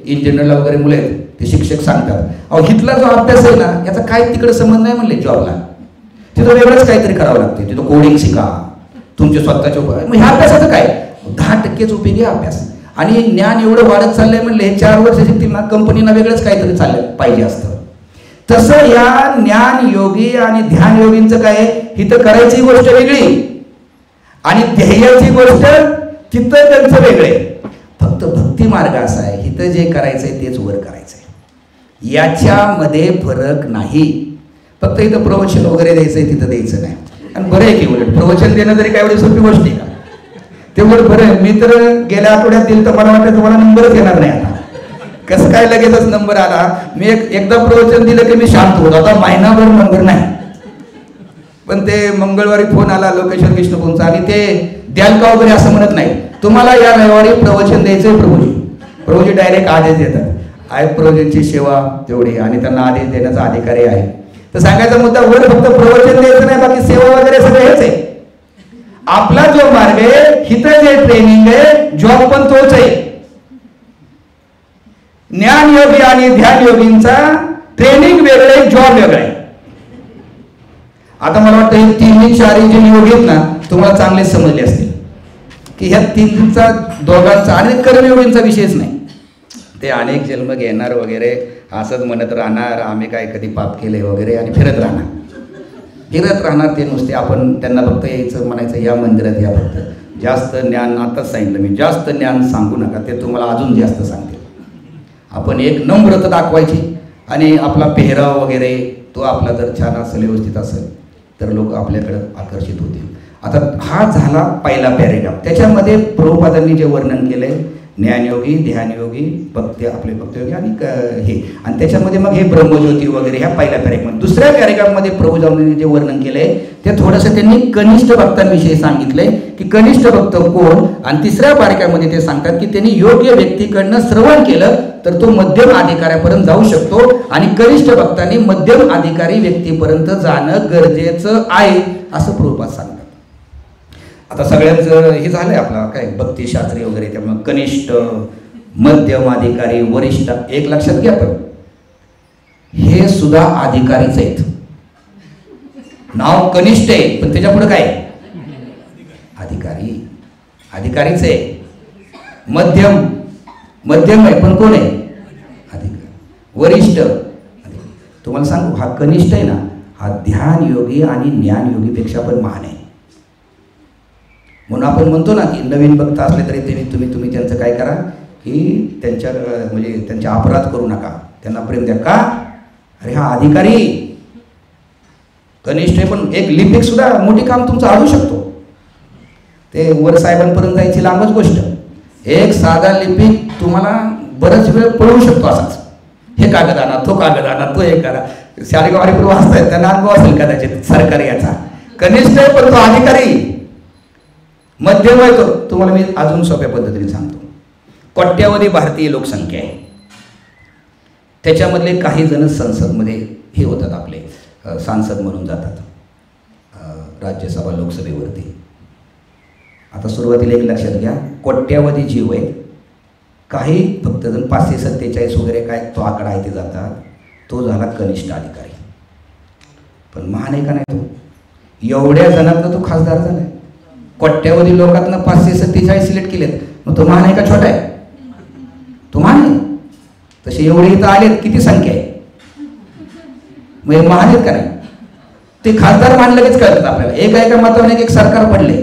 इंजिनियरला वगैरे मुलं आहेत ते शिक्षक सांगतात, अहो इथला जो अभ्यास आहे ना याचा काय तिकडे संबंध नाही म्हणले जॉबला, तिथं वेगळंच काहीतरी करावं लागते, तिथं कोडिंग शिका, तुमचे स्वतःचे उपाय. मग ह्या अभ्यासाचं काय 10% उपयोगी अभ्यास. आणि ज्ञान एवढं वाढत चाललंय म्हणले 4 वर्ष शिकतील ना कंपनीला वेगळंच काहीतरी चाललं पाहिजे असतं. तसं या ज्ञान योगी आणि ध्यान योगींचं काय, इथं करायची गोष्ट वेगळी आणि ध्येयाची गोष्ट तिथं त्यांचं वेगळे. फक्त भक्ती मार्ग असा आहे, इथं जे करायचंय तेच वर करायचंय, याच्यामध्ये फरक नाही. फक्त इथं प्रवचन वगैरे द्यायचंय, तिथं द्यायचं नाही. आणि बरं आहे की उलट प्रवचन देणं जरी काय एवढी सोपी गोष्ट आहे का? ते उलट बरं आहे. मी तर गेल्या आठवड्यात दिलं तर मला वाटतं तुम्हाला नंबरच येणार नाही. आता कसं काय लगेचच नंबर आला? मी एकदा प्रवचन दिलं की मी शांत होतो, आता महिनाभर नंबर नाही. पण ते मंगळवारी फोन आला लोकेश्वर विष्णुपूरचा, आणि ते द्याल का वगैरे असं म्हणत नाही, तुम्हाला या रविवारी प्रवचन द्यायचंय प्रभूजी डायरेक्ट आदेश देतात. आहे प्रवचनची सेवा तेवढी आणि त्यांना आदेश देण्याचा अधिकारी आहे. तर सांगायचा मुद्दा वर फक्त प्रवचन द्यायचं नाही, बाकी सेवा वगैरे सगळं हेच आहे. आपला जो मार्ग आहे, हिथं जे ट्रेनिंग आहे, जॉब पण तोच आहे. ज्ञान योगी आणि ध्यान योगींचा ट्रेनिंग वेगळं आहे, जॉब वेगळा आहे. आता मला वाटतं हे 3-4 जे योगी आहेत ना तुम्हाला चांगले समजले असतील की ह्या 3चा दोघांचा आणि कर्मयोगींचा विषयच नाही. ते अनेक जन्म घेणार वगैरे असंच म्हणत राहणार, आम्ही काय कधी पाप केले वगैरे, आणि फिरत राहणार ते नुसते. आपण त्यांना फक्त यायचं म्हणायचं या मंदिरात या, फक्त जास्त ज्ञान आताच सांगितलं मी, जास्त ज्ञान सांगू नका, ते तुम्हाला अजून जास्त सांगतील. आपण एक नम्रता दाखवायची आणि आपला पेहराव वगैरे तो आपला जर छान असेल, व्यवस्थित असेल, तर लोक आपल्याकडे आकर्षित होतील. आता हा झाला पहिला पॅरेग्राफ. त्याच्यामध्ये प्रभुपादांनी जे वर्णन केलंय ज्ञानयोगी, ध्यानयोगी, आपले भक्तयोगी आणि हे, आणि त्याच्यामध्ये मग हे ब्रह्मज्योती वगैरे ह्या पहिल्या पॅरेग्राफमध्ये. दुसऱ्या पॅरेग्राफमध्ये प्रभुजांनी जे वर्णन केलंय ते थोडंसं त्यांनी कनिष्ठ भक्तांविषयी सांगितलंय की कनिष्ठ भक्त कोण, आणि तिसऱ्या पॅरेग्राफमध्ये ते सांगतात की त्यांनी योग्य व्यक्तीकडनं श्रवण केलं तर तो मध्यम अधिकाऱ्यापर्यंत जाऊ शकतो, आणि कनिष्ठ भक्तांनी मध्यम अधिकारी व्यक्तीपर्यंत जाणं गरजेचं आहे असं प्रभुपाद सांगतात. आता सगळ्यांचं हे झालंय आपला काय भक्तिशास्त्री वगैरे, त्यामुळे कनिष्ठ, मध्यम अधिकारी, वरिष्ठ, एक लक्षात घ्या, पण हे सुद्धा अधिकारीच आहेत. नाव कनिष्ठ आहे पण त्याच्या पुढे काय अधिकारीच आहे. मध्यम आहे पण कोण आहे अधिकारी. वरिष्ठ, तुम्हाला सांगू हा कनिष्ठ आहे ना, हा ध्यान योगी आणि ज्ञान योगीपेक्षा पण महान आहे. म्हणून आपण म्हणतो ना की नवीन भक्त असले तरी तुम्ही त्यांचं काय करा की त्यांच्या म्हणजे त्यांचे अपराध करू नका, त्यांना प्रेम द्या. का? अरे हा अधिकारी कनिष्ठ आहे, पण एक लिपिक सुद्धा मोठी काम तुमचं आणू शकतो. ते वर साहेबांपर्यंत जायची लांबच गोष्ट. एक साधा लिपिक तुम्हाला बराच वेळ पळवू शकतो असाच. हे कागद आणा, तो कागद आणा, तो हे करा. शाळेगावारी पूर्व वाचतायत, त्यांना अनुभव असेल कदाचित सरकारी याचा. कनिष्ठ आहे पण तो अधिकारी, मध्यम आहे तो. तुम्हाला मी अजून सोप्या पद्धतीने सांगतो. कोट्यावधी भारतीय लोकसंख्या आहे, त्याच्यामधले काही जण संसदमध्ये हे होतात, आपले सांसद म्हणून जातात राज्यसभा लोकसभेवरती. आता सुरुवातीला एक लक्षात घ्या, कोट्यावधी जीव आहेत, काही फक्त जण 547 वगैरे काय तो आकडा आहे ते जातात. तो झाला कनिष्ठ अधिकारी. पण महान आहे का नाही तो? एवढ्या जणांना तो खासदार झालाय. कोट्यावधी लोकांना 547 सिलेक्ट केलेत, मग तो महान आहे का छोटा आहे? तो महान आहे. तसे एवढे इथं आलेत, किती संख्या आहे, मग हे महान आहेत का नाही? ते खासदार महान लगेच कळतात आपल्याला. एका मताने एक सरकार पडले,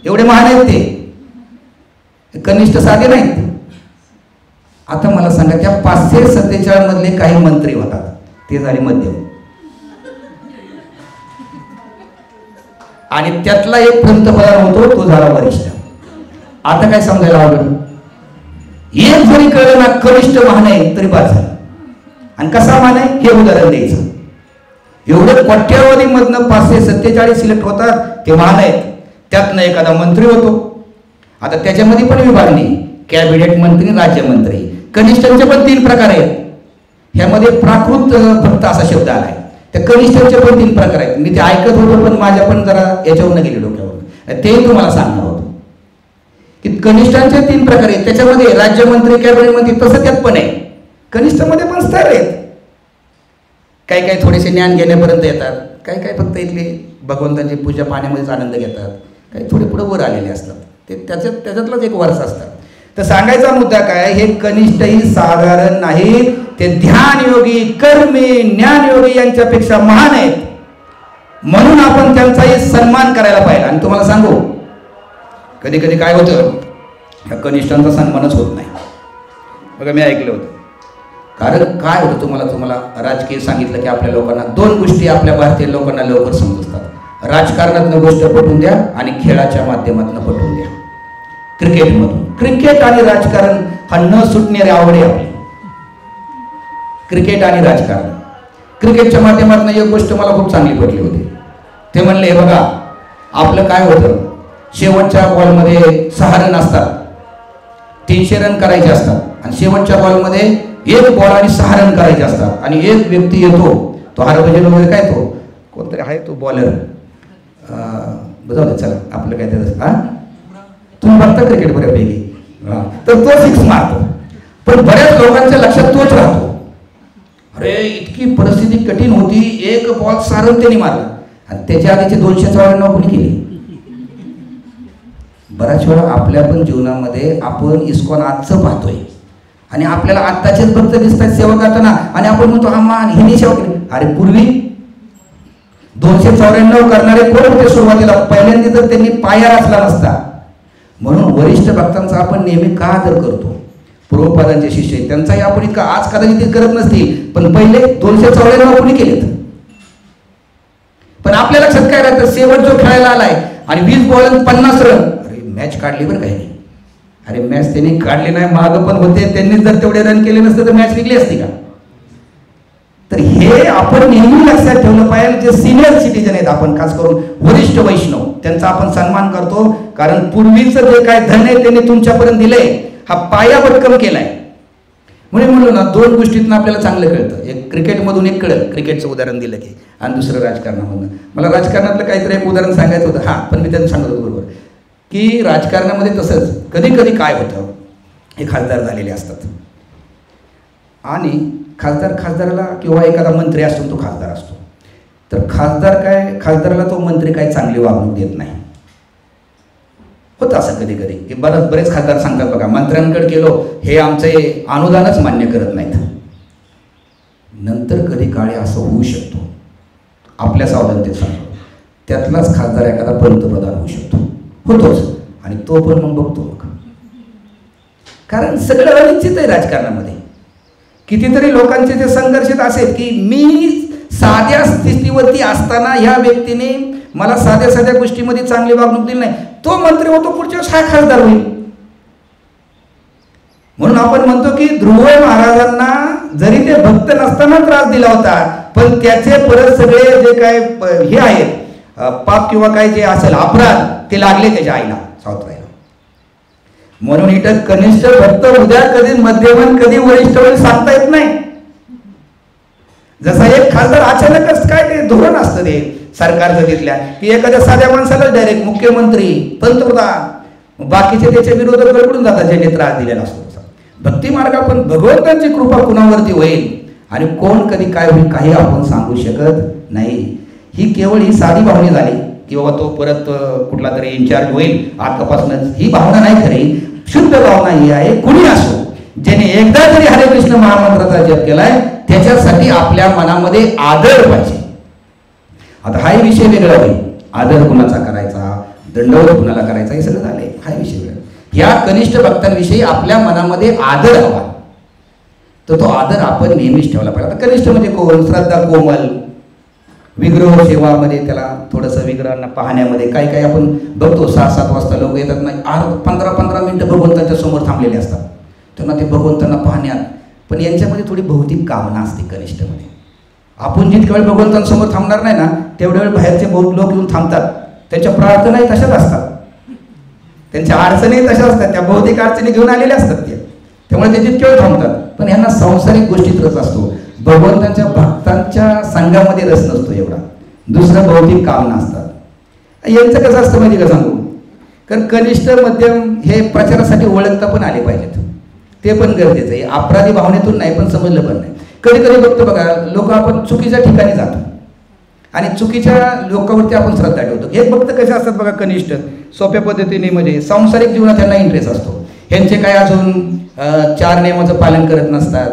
एवढे महान आहेत ते, कनिष्ठ साधे नाहीत. आता मला सांगा, त्या 547 मधले काही मंत्री होतात, ते झाले मध्यम, आणि त्यातला एक पंतप्रधान होतो, तो झाला वरिष्ठ. आता काय समजायला आवडेल? एक जरी कळलं ना कनिष्ठ महान आहे तरी बाद झालं. आणि कसा महान आहे हे उदाहरण द्यायचं. एवढं कोट्यावधी मधनं 547 सिलेक्ट होतात, ते महान आहेत. त्यातनं एखादा मंत्री होतो. आता त्याच्यामध्ये पण विभागणी, कॅबिनेट मंत्री, राज्यमंत्री. कनिष्ठांचे पण 3 प्रकार आहेत. ह्यामध्ये प्राकृत फक्त असा शब्द आलाय. त्या कनिष्ठांचे पण 3 प्रकार आहेत. मी ते ऐकत होतो, पण माझ्या पण जरा याच्यावरून गेले डोक्यावर. ते तुम्हाला सांगणार होतो की कनिष्ठांचे 3 प्रकार आहेत. त्याच्यामध्ये राज्यमंत्री, कॅबिनेट मंत्री, तसं त्यात पण आहे. कनिष्ठांमध्ये पण स्तर आहेत. काही काही थोडेसे ज्ञान घेण्यापर्यंत येतात, काही काही फक्त इथले भगवंतांची पूजा पाण्यामध्येच आनंद घेतात, काही थोडे पुढे वर आलेले असतात. ते त्याच्यातलाच एक वर्ष असतात. तर सांगायचा मुद्दा काय, हे कनिष्ठही साधारण नाहीत. ते ध्यानयोगी, कर्मी, ज्ञानयोगी यांच्यापेक्षा महान आहेत. म्हणून आपण त्यांचाही सन्मान करायला पाहिजे. आणि तुम्हाला सांगू, कधी कधी काय होतं, ह्या कनिष्ठांचा सन्मानच होत नाही. बघा, मी ऐकलं होतं. कारण काय होतं, तुम्हाला राजकीय सांगितलं की आपल्या लोकांना 2 गोष्टी आपल्या भारतीय लोकांना लवकर समजतात. राजकारणातनं गोष्ट पटवून द्या आणि खेळाच्या माध्यमातून पटवून द्या. क्रिकेटमधून, क्रिकेट आणि राजकारण हा न सुटणारी आवड आहे आपली. क्रिकेट आणि राजकारण. क्रिकेटच्या माध्यमातून एक गोष्ट मला खूप चांगली पटली होती. ते म्हणले, हे बघा, आपलं काय होतं, शेवटच्या बॉलमध्ये 6 रन असतात, 300 रन करायचे असतात. आणि शेवटच्या बॉलमध्ये 1 बॉल आणि 6 रन करायचे असतात. आणि एक व्यक्ती येतो, तो हरभजन वगैरे काय, तो कोणतरी आहे, तो बॉलर, बजावले, चला आपलं काय त्याचं, हा तुम्ही बघता क्रिकेट बऱ्यापैकी, तर तो 6 मारतो. पण बऱ्याच लोकांच्या लक्षात तोच राहतो. अरे इतकी परिस्थिती कठीण होती, 1 बॉल 6 रन त्यांनी मारला, आणि त्याच्या आधीचे 294 कोणी केली. बऱ्याच वेळा आपल्या पण जीवनामध्ये आपण इस्कॉन आजचं पाहतोय, आणि आपल्याला आत्ताचेच भक्त दिसतात सेवा करताना, आणि आपण म्हणतो हा मान हिने सेवा केली. अरे पूर्वी 294 करणारे कोण होते सुरुवातीला? पहिल्यांदा जर त्यांनी पाया रचला नसता. म्हणून वरिष्ठ भक्तांचा आपण नेहमी का आदर करतो. पूर्वपादांचे शिष्य त्यांचाही आपण इतका आज कदाचित करत नसतील, पण पहिले 294 कोणी केलेत. पण आपल्या लक्षात काय राहतं, शेवट जो खेळायला आलाय आणि 20 बॉल 50 रन, अरे मॅच काढली बरं काही नाही. अरे मॅच त्यांनी काढली नाही, मागं पण होते, त्यांनी जर तेवढे रन केले नसते तर मॅच निघली असती का? तर हे आपण नेहमी लक्षात ठेवलं पाहिजे. जे सिनियर सिटीजन आहेत, आपण खास करून वरिष्ठ वैष्णव, त्यांचा आपण सन्मान करतो. कारण पूर्वीचं जे काय धन आहे त्यांनी तुमच्यापर्यंत दिलंय, हा पाया भक्कम केलाय. म्हणून म्हणलो ना, 2 गोष्टीतून आपल्याला चांगलं कळतं. एक क्रिकेटमधून एक कळलं, क्रिकेटचं उदाहरण दिलं की, आणि दुसरं राजकारणामधून. मला राजकारणातलं काहीतरी एक उदाहरण सांगायचं होतं. हां, पण मी त्यांना सांगत होतो बरोबर की राजकारणामध्ये तसंच कधी कधी काय होतं, हे खासदार झालेले असतात, आणि खासदाराला किंवा एखादा मंत्री असतो, तो खासदार असतो. तर खासदाराला तो मंत्री काय चांगली वागणूक देत नाही. होतं असं कधी कधी की बरेच खासदार सांगतात, बघा मंत्र्यांकडे गेलो, हे आमचे अनुदानच मान्य करत नाहीत. नंतर कधी काळी असं होऊ शकतो, आपल्या सावधानतेत सांगतो, त्यातलाच खासदार एखादा पंतप्रधान होऊ शकतो, होतोच. आणि तो पण मग बघतो, मग कारण सगळं अनिश्चित आहे राजकारणामध्ये. कितीतरी लोकांचे जे संघर्षित असेल की मी साध्या स्थितीवरती असताना ह्या व्यक्तीने मला साध्या साध्या गोष्टीमध्ये चांगली वागणूक दिली नाही, तो मंत्री होतो, पुढच्या वेळेस हा खासदार होईल. म्हणून आपण म्हणतो की ध्रुव महाराजांना जरी ते भक्त नसताना त्रास दिला होता, पण त्याचे परत सगळे जे काय हे आहेत पाप किंवा काय जे असेल अपराध ते लागले त्याच्या आईला सावत्राईला. म्हणून इथं कनिष्ठ भक्त उद्या कधी मध्यमन कधी वरिष्ठ होईल सांगता येत नाही. जसा एक खासदार अचानकच काय ते धोरण असतं ते सरकारचं तिथल्या की एखाद्या साध्या माणसाला डायरेक्ट मुख्यमंत्री पंतप्रधान बाकीचे त्याच्या विरोधात गडबडून जातात ज्यांनी त्रास दिलेला असतो. भक्ती मार्ग पण भगवंतांची कृपा कुणावरती होईल आणि कोण कधी काय होईल काही आपण सांगू शकत नाही. ही केवळ ही साधी भावना झाली की बाबा तो परत कुठला तरी इन्चार्ज होईल आतापासूनच, ही भावना नाही खरी. शुद्ध भावना ही आहे कुणी असो ज्याने एकदा जरी हरे कृष्ण महामंत्राचा जप केलाय त्याच्यासाठी आपल्या मनामध्ये आदर पाहिजे. आता हाही विषय वेगळा होईल, आदर कुणाचा करायचा, दंडवत कुणाला करायचा, हे सगळं झालंय, हा विषय वेगळा. या कनिष्ठ भक्तांविषयी आपल्या मनामध्ये आदर हवा, तर तो आदर आपण नेहमीच ठेवला पाहिजे. आता कनिष्ठ म्हणजे कोण? श्रद्धा कोमल, विग्रह सेवामध्ये त्याला थोडंसं विग्रहांना पाहण्यामध्ये काही काही आपण बघतो 6-7 वाजता लोक येतात नाही, 15-15 मिनिटं भगवंतांच्या समोर थांबलेले असतात, त्यांना ते भगवंतांना पाहण्यात. पण यांच्यामध्ये थोडी भौतिक कामना असते कनिष्ठमध्ये. आपण जितक्या वेळ भगवंतांसमोर थांबणार नाही ना तेवढ्या वेळ बाहेरचे बहुत लोक येऊन थांबतात, त्यांच्या प्रार्थनाही तशाच असतात, त्यांच्या अडचणी तशा असतात, त्या भौतिक अडचणी घेऊन आलेल्या असतात ते, त्यामुळे ते जितके वेळ थांबतात. पण यांना सांसारिक गोष्टीत रस असतो, भगवंतांच्या भक्तांच्या संघामध्ये रस नसतो एवढा, दुसरं भौतिक कामना असतात. यांचं कसं असतं माहिती का सांगू? कारण कनिष्ठ मध्यम हे प्रचारासाठी ओळखता पण आले पाहिजेत, ते पण गरजेचं आहे. अपराधी भावनेतून नाही पण समजलं पण नाही. कधी कधी बघतो बघा लोक आपण चुकीच्या ठिकाणी जातो आणि चुकीच्या लोकांवरती आपण श्रद्धा ठेवतो. हे भक्त कसे असतात बघा कनिष्ठ, सोप्या पद्धतीने म्हणजे सांसारिक जीवनात त्यांना इंटरेस्ट असतो. ह्यांचे काय अजून 4 नियमाचं पालन करत नसतात,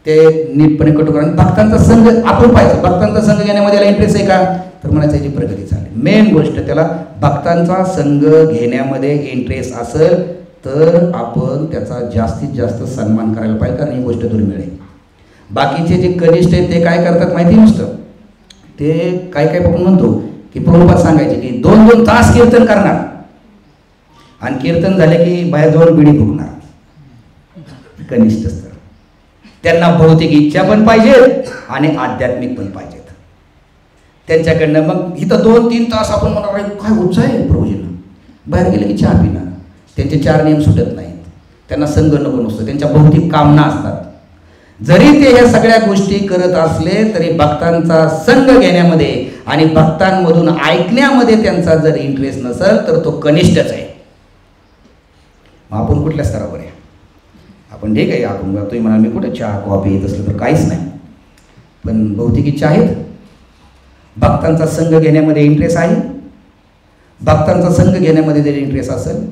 ते नीटपणे कटू करून भक्तांचा संघ आपण पाहिजे. भक्तांचा संघ घेण्यामध्ये याला इंटरेस्ट आहे का? तर म्हणायचं याची प्रगती झाली. मेन गोष्ट त्याला भक्तांचा संघ घेण्यामध्ये इंटरेस्ट असेल तर आपण त्याचा जास्तीत जास्त सन्मान करायला पाहिजे, कारण ही गोष्ट दुर्मिळ आहे. बाकीचे जे कनिष्ठ आहेत ते काय करतात माहिती नसतं, ते काय काय आपण म्हणतो की प्रभुपाद सांगायचे की 2-2 तास कीर्तन करणार आणि कीर्तन झाले की बाहेर जाऊन बिडी फुकणार. कनिष्ठ असतात त्यांना भौतिक इच्छा पण पाहिजेत आणि आध्यात्मिक पण पाहिजेत त्यांच्याकडनं. मग इथं 2-3 तास आपण म्हणणार काय उत्साह आहे प्रभूजींना, बाहेर गेले की चहा पिणार. त्यांचे 4 नियम सुटत नाहीत, त्यांना संघ नको नसतो, त्यांच्या भौतिक कामना असतात. जरी ते ह्या सगळ्या गोष्टी करत असले तरी भक्तांचा संघ घेण्यामध्ये आणि भक्तांमधून ऐकण्यामध्ये त्यांचा जर इंटरेस्ट नसेल तर तो कनिष्ठच आहे. आपण कुठल्या स्तरावर आहे? आपण ठीक आहे, आपण तुम्ही म्हणाल मी कुठे चहा कॉफी येत असलं तर काहीच नाही, पण भौतिक इच्छा आहेत, भक्तांचा संघ घेण्यामध्ये इंटरेस्ट आहे. भक्तांचा संघ घेण्यामध्ये जर इंटरेस्ट असेल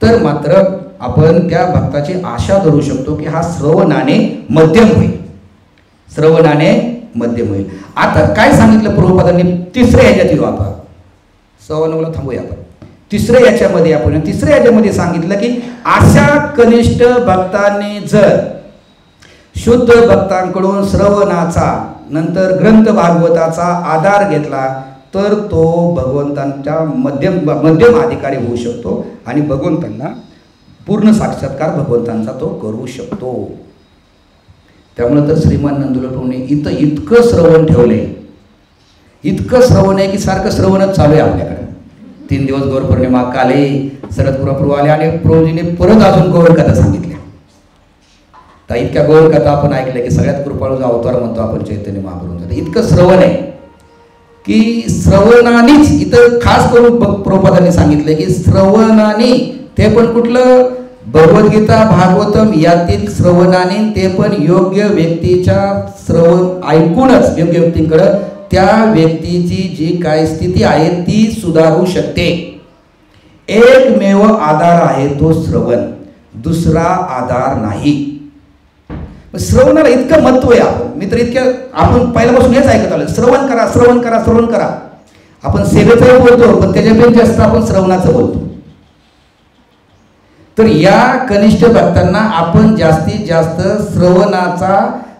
तर मात्र आपण त्या भक्ताची आशा धरू शकतो की हा श्रवणाने मध्यम होईल, श्रवणाने मध्यम होईल. आता काय सांगितलं प्रभुपादांनी? तिसऱ्या ह्याच्यात येऊ आपण, 9:15 थांबूया आपण. तिसऱ्या याच्यामध्ये सांगितलं की अशा कनिष्ठ भक्तांनी जर शुद्ध भक्तांकडून श्रवणाचा नंतर ग्रंथ भागवताचा आधार घेतला तर तो भगवंतांच्या मध्यम अधिकारी होऊ शकतो आणि भगवंतांना पूर्ण साक्षात्कार भगवंतांचा तो करू शकतो. त्यामुळे तर श्रीमान नंदुलाल प्रभूंनी इथं इतकं श्रवण ठेवलंय, इतकं श्रवण आहे की सारखं श्रवणच चालू आहे आपल्याकडे. 3 दिवस गौर पौर्णिमा, काले शरद प्रभू आले आणि प्रभूजीने परत अजून गौर कथा सांगितल्या. तर इतक्या गौर कथा आपण ऐकल्या की सगळ्यात कृपाळू अवतार म्हणतो आपण चैतन्य महाप्रभूंचा. इतकं श्रवण आहे की श्रवणानेच इथं खास करून प्रभुपादांनी सांगितलंय की श्रवणाने, ते पण कुठलं? भगवद्गीता भागवतम यातील श्रवणाने, ते पण योग्य व्यक्तीच्या श्रवण ऐकूनच योग्य व्यक्तींकडं त्या व्यक्तीची जी काय स्थिती आहे ती सुधारू शकते. एकमेव आधार आहे तो श्रवण, दुसरा आधार नाही. श्रवणाला इतकं महत्व आहे. आपण तर इतक्या आपण पहिल्यापासून हेच ऐकत आलो, श्रवण करा श्रवण करा श्रवण करा. आपण सेवेचं बोलतो पण त्याच्यापेक्षा जास्त आपण श्रवणाचं बोलतो. तर या कनिष्ठ भक्तांना आपण जास्तीत जास्त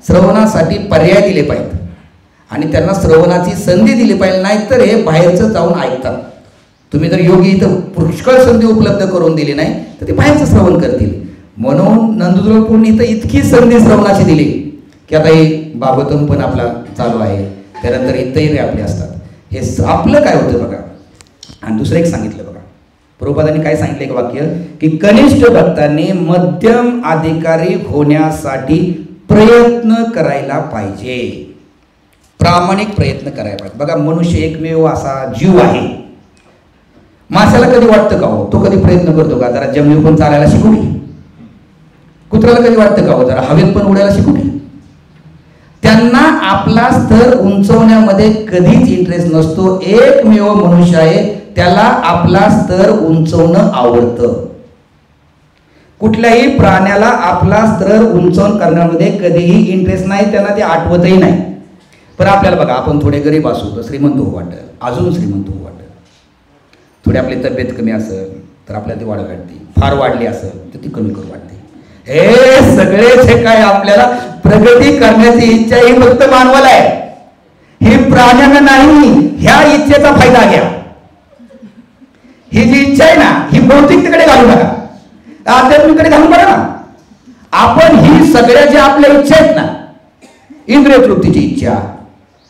श्रवणासाठी पर्याय दिले पाहिजे आणि त्यांना श्रवणाची संधी दिली पाहिजे, नाहीतर हे बाहेरचं जाऊन ऐकतात. तुम्ही जर योगी इथं पुष्कळ संधी उपलब्ध करून दिली नाही तर ते बाहेरचं श्रवण करतील. म्हणून नंदुरबारपूरनी इथं इतकी संधी श्रवणाची दिली की आता हे भागवतम पण आपला चालू आहे, त्यानंतर इथंही रे आपले असतात. हे आपलं काय होतं बघा. आणि दुसरं एक सांगितलं बघा, प्रभुपादांनी काय सांगितलं एक वाक्य की कनिष्ठ भक्तांनी मध्यम अधिकारी होण्यासाठी प्रयत्न करायला पाहिजे, प्रामाणिक प्रयत्न करायला पाहिजे. बघा, मनुष्य एकमेव असा जीव आहे. माणसाला कधी वाटतं का हो, तो कधी प्रयत्न करतो का जरा जमिनीवर पण चालायला शिकू दे? कुत्र्याला कधी वाटतं का हो जरा हवेत पण उडायला शिकू दे? त्यांना आपला स्तर उंचवण्यामध्ये कधीच इंटरेस्ट नसतो. एकमेव मनुष्य आहे त्याला आपला स्तर उंचवणं आवडतं. कुठल्याही प्राण्याला आपला स्तर उंचावून करण्यामध्ये कधीही इंटरेस्ट नाही, त्यांना ते आठवतही नाही. पण आपल्याला बघा, आपण थोडे गरीब असू तर श्रीमंत होऊ वाटतं, अजून श्रीमंत होऊ वाटतं. थोडी आपली तब्येत कमी असेल तर आपल्याला ती वाढ वाटते, फार वाढली असेल तर ती कमी करू वाटते. हे सगळेच हे काय आपल्याला प्रगती करण्याची इच्छा ही फक्त मानवाला आहे, ही प्राण्यांना नाही. ह्या इच्छेचा फायदा घ्या. ही जी इच्छा आहे ना ही भौतिकतेकडे घालू नका, आध्यात्मिकडे घालून बघा ना. आपण ही सगळ्या ज्या आपल्या इच्छा आहेत ना, इंद्रिय तृप्तीची इच्छा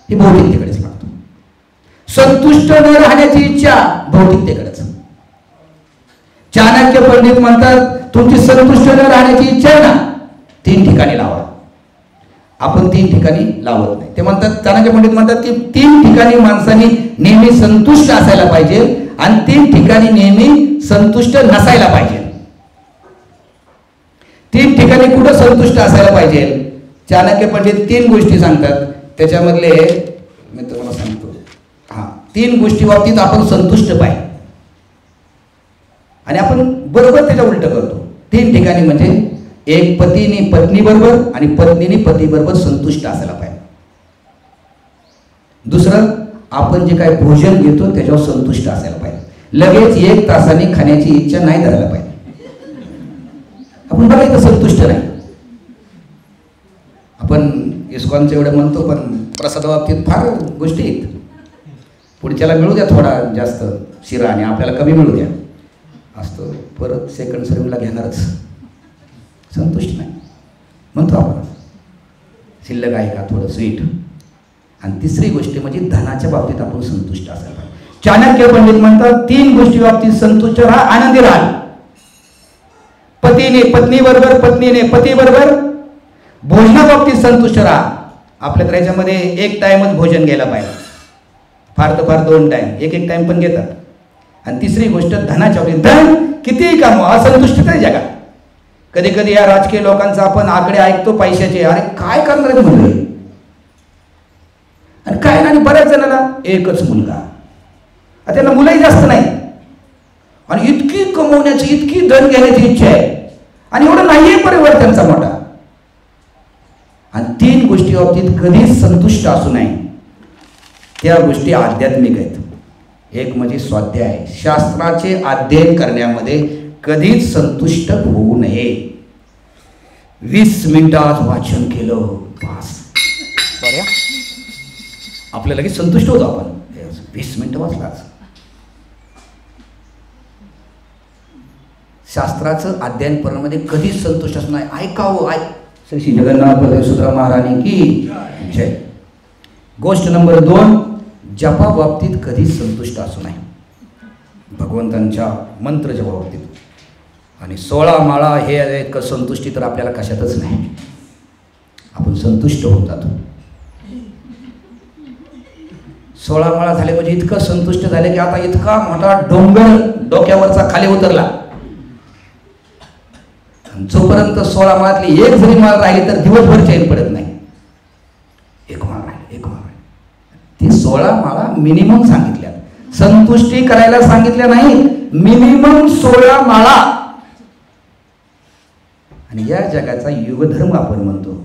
ही भौतिकतेकडेच लागतो. संतुष्ट न राहण्याची इच्छा भौतिकतेकडेच. चाणक्य पंडित म्हणतात तुमची संतुष्ट न राहण्याची इच्छा आहे ना 3 ठिकाणी लावा. आपण 3 ठिकाणी लावत नाही. ते म्हणतात, चाणक्य पंडित म्हणतात की 3 ठिकाणी माणसाने नेहमी संतुष्ट असायला पाहिजे आणि 3 ठिकाणी नेहमी संतुष्ट नसायला पाहिजे. 3 ठिकाणी कुठं संतुष्ट असायला पाहिजे? चाणक्य पंडित 3 गोष्टी सांगतात, त्याच्यामधले मी तुम्हाला सांगतो. 3 गोष्टी बाबतीत आपण संतुष्ट पाहिजे आणि आपण बरोबर त्याच्या उलट करतो. 3 ठिकाणी म्हणजे एक पतीने पत्नी बरोबर आणि पत्नीने पती बरोबर संतुष्ट असायला पाहिजे. दुसरं, आपण जे काही भोजन घेतो त्याच्यावर संतुष्ट असायला पाहिजे. लगेच 1 तासाने खाण्याची इच्छा नाही धरायला पाहिजे. आपण बघा इथं संतुष्ट नाही. आपण इस्कॉनचं एवढं म्हणतो पण प्रसादाबाबतीत फार गोष्टी आहेत. पुढच्याला मिळू द्या थोडा जास्त शिरा आणि आपल्याला कमी मिळू द्या असतो, परत सेकंड सर्विंगला घेणारच. संतुष्ट नाही म्हणतो आपण. शिल्लक आहे का थोडं स्वीट. आणि तिसरी गोष्ट म्हणजे धनाच्या बाबतीत आपण संतुष्ट असायला पाहिजे. चाणक्य पंडित म्हणतात 3 गोष्टी बाबतीत संतुष्ट राहा, आनंदी राहा. पतीने पत्नी बरोबर, पत्नीने पती बरोबर. भोजनाबाबतीत संतुष्ट राहा. आपल्या तर याच्यामध्ये 1 टाइमच भोजन घ्यायला पाहिजे, फार तर फार 2 टाइम, 1 टाइम पण घेतात. आणि तिसरी गोष्ट धनाच्या बाबतीत, धन कितीही कमवा असंतुष्ट नाही जगात. कधी कधी या राजकीय लोकांचा आपण आकडे ऐकतो पैशाचे, अरे काय करणार आहे म्हणलं, आणि काय नाही. बऱ्याच जणांना एकच मुलगा, त्यांना मुलंही जास्त नाही आणि इतकी कमवण्याची इतकी धन घेण्याची इच्छा आहे आणि एवढं नाहीये परिवार त्यांचा मोठा. आणि 3 गोष्टी बाबतीत कधीच संतुष्ट असू नये. त्या गोष्टी आध्यात्मिक आहेत. एक म्हणजे स्वाध्याय, शास्त्राचे अध्ययन करण्यामध्ये कधीच संतुष्ट होऊ नये. 20 मिनिटात वाचन केलं बस, बरं आपल्याला लगेच संतुष्ट होतो आपण. 20 मिनिटं वाचलाच. शास्त्राचं अध्ययन करण्यामध्ये कधीच संतुष्ट असू नये. ऐकावं, श्री श्री जगन्नाथ बलदेव सुभद्रा महारानी की जय. गोष्ट नंबर 2, जपा बाबतीत कधीच संतुष्ट असू नये. भगवंतांच्या मंत्र जपा बाबतीत. आणि 16 माळा हे एक संतुष्टी तर आपल्याला कशातच नाही. आपण संतुष्ट होऊन जातो. 16 माळा झाले म्हणजे इतकं संतुष्ट झाले की आता इतका मोठा डोंगर डोक्यावरचा खाली उतरला. जोपर्यंत 16 माळातली एक जरी माळ राहिली तर दिवसभर चैन पडत नाही. एक माळ राहिली, एक माळ राहिली. ती 16 माळा मिनिमम सांगितल्या, संतुष्टी करायला सांगितल्या नाही, मिनिमम 16 माळा. आणि या जगाचा युगधर्म आपण म्हणतो.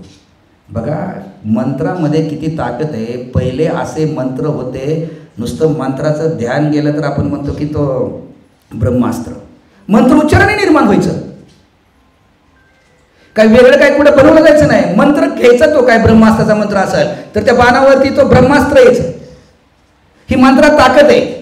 बघा मंत्रामध्ये किती ताकद आहे. पहिले असे मंत्र होते, नुसतं मंत्राचं ध्यान गेलं तर आपण म्हणतो की तो ब्रह्मास्त्र, मंत्र उच्चाराने निर्माण व्हायचं. काय वेगळं काय कुठे बनवलं जायचं नाही. मंत्र घ्यायचा, तो काय ब्रह्मास्त्राचा मंत्र असेल तर त्या बाणावरती तो ब्रह्मास्त्र यायचं. ही मंत्रात ताकद आहे.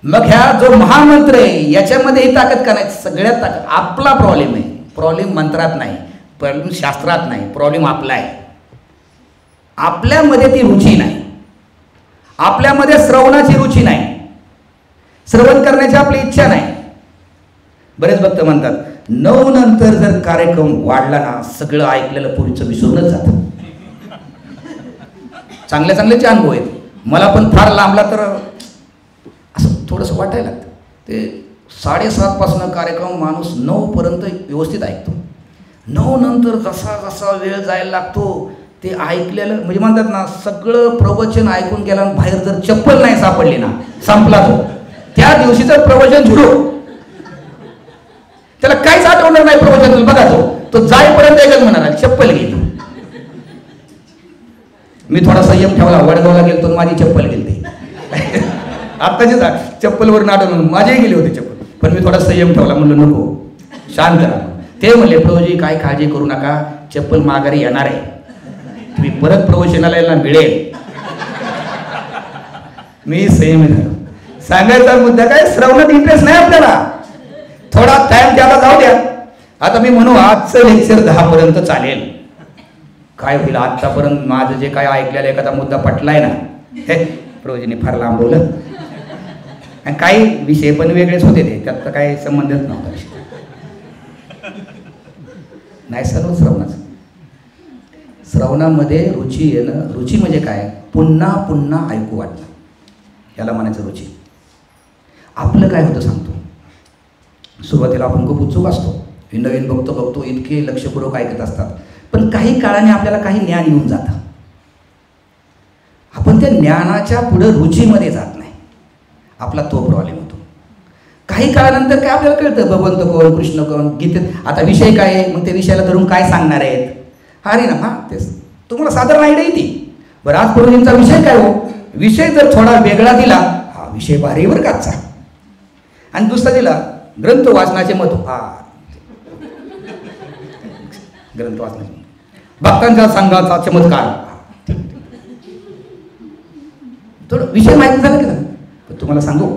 मग ह्या जो महामंत्र आहे याच्यामध्ये ही ताकद का नाही? सगळ्यात ताकद. आपला प्रॉब्लेम आहे. प्रॉब्लेम मंत्रात नाही, प्रॉब्लेम शास्त्रात नाही, प्रॉब्लेम आपला आहे. आपल्यामध्ये ती रुची नाही. आपल्यामध्ये श्रवणाची रुची नाही. श्रवण करण्याची आपली इच्छा नाही. बरेच भक्त म्हणतात 9 नंतर जर कार्यक्रम वाढला ना सगळं ऐकलेलं पुढचं विसरूनच जातं. चांगले चांगलेचे अनुभव आहेत. मला पण फार लांबला तर असं थोडंसं वाटायला लागतं. ते 7:30 पासून कार्यक्रम माणूस 9 पर्यंत व्यवस्थित ऐकतो. 9 नंतर जसा जसा वेळ जायला लागतो ते ऐकलेलं म्हणजे म्हणतात ना, सगळं प्रवचन ऐकून गेला आणि बाहेर जर चप्पल नाही सापडली ना संपला तो. त्या दिवशीचं प्रवचन झुडो. त्याला काहीच आठवणार नाही प्रवचन. बघा तो जाईपर्यंत एकच म्हणाला चप्पल घेतो. मी थोडा संयम ठेवला. वडगावला गेलो तर माझी चप्पल गेली. आत्ताची चप्पलवर नाटक माझेही गेले होते चप्पल, पण मी थोडा संयम ठेवला. म्हणलं नको, शांत राहा. ते म्हणले प्रभूजी काय काळजी करू नका, चप्पल माघारी येणार आहे, तुम्ही परत प्रवचनाला यायला मिळेल. मी संयमी झालो. सांगायचा मुद्दा काय, श्रवणात इंटरेस्ट नाही आपल्याला. थोडा टाइम त्याला जाऊ द्या. आता मी म्हणू आजचं लेक्चर 10 पर्यंत चालेल. काय होईल आतापर्यंत माझं जे काय ऐकलेलं एखादा मुद्दा पटलाय ना, हे प्रवचनी फार लांबवलं. आणि काही विषय पण वेगळेच होते ते, त्यात तर काही संबंधच नव्हता. नाही सर्व श्रवणाचं. श्रवणामध्ये रुची येणं. रुची म्हणजे काय? पुन्हा पुन्हा ऐकू वाटणं, याला म्हणायचं रुची. आपलं काय होतं सांगतो. सुरुवातीला आपण खूप उत्सुक असतो. नवीन बघतो इतके लक्षपूर्वक ऐकत असतात. पण काही काळाने आपल्याला काही ज्ञान येऊन जातं. आपण त्या ज्ञानाच्या पुढे रुचीमध्ये जात नाही. आपला तो प्रॉब्लेम होतो. काही काळानंतर काय आपल्याला कळतं भगवंत कोण, कृष्ण कोण, गीतेत आता विषय काय आहे, मग त्या विषयाला धरून काय सांगणार आहेत. अरे ना, हां तेच तुम्हाला साधारण आयडिया येते. बरं आज प्रभूजींचा विषय काय हो, विषय जर थोडा वेगळा दिला, हा विषय भारी बरं काचा, आणि दुसरा दिला ग्रंथ वाचनाचे महत्व, हा ग्रंथ वाचनाचे भक्तांच्या संघाचा चमत्कार, थोडं विषय माहिती झाला की नाही. पण तुम्हाला सांगू,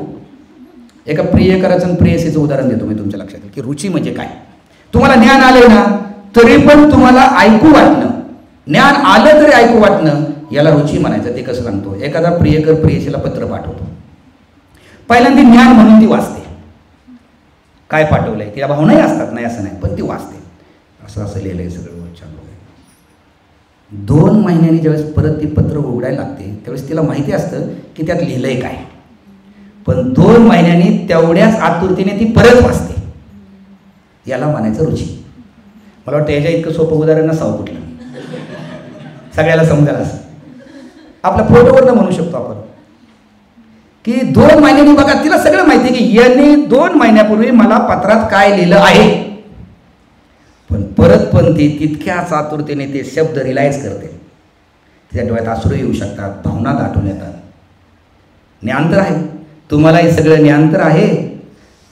एका प्रियकराचं आणि प्रेयसीचं उदाहरण देतो मी तुमच्या लक्षात येईल की रुची म्हणजे काय. तुम्हाला ज्ञान आले ना तरी पण तुम्हाला ऐकू वाटणं, ज्ञान आलं तरी ऐकू वाटणं, याला रुची म्हणायचं. ते कसं सांगतो. एखादा प्रियकर प्रेयसीला पत्र पाठवतो. पहिल्यांदा ज्ञान म्हणून ती वाचते. काय पाठवलंय तिला भावनाही असतात, नाही असं नाही, पण ती वाचते. असं असं लिहिलंय सगळं चालू आहे. 2 महिन्यांनी ज्यावेळेस परत ती पत्र उघडायला लागते त्यावेळेस तिला माहिती असतं की त्यात लिहिलंय काय. पण 2 महिन्यांनी तेवढ्याच आतुरतेने ती परत वाचते. याला म्हणायचं रुची. मला वाटतं याच्या इतकं सोपं उदाहरण नसावं कुठलं, सगळ्याला समजायला. असं आपल्या फोटोवरनं म्हणू शकतो आपण की 2 महिन्यांनी बघा, तिला सगळं माहिती आहे की यांनी 2 महिन्यापूर्वी मला पत्रात काय लिहिलं आहे. पण परत पण ती तितक्याच आतुरतेने ते शब्द रिलाइज करते. तिच्या डोळ्यात अश्रू येऊ शकतात, भावना दाटून येतात. ज्ञान तर आहे, तुम्हालाही सगळं ज्ञान तर आहे,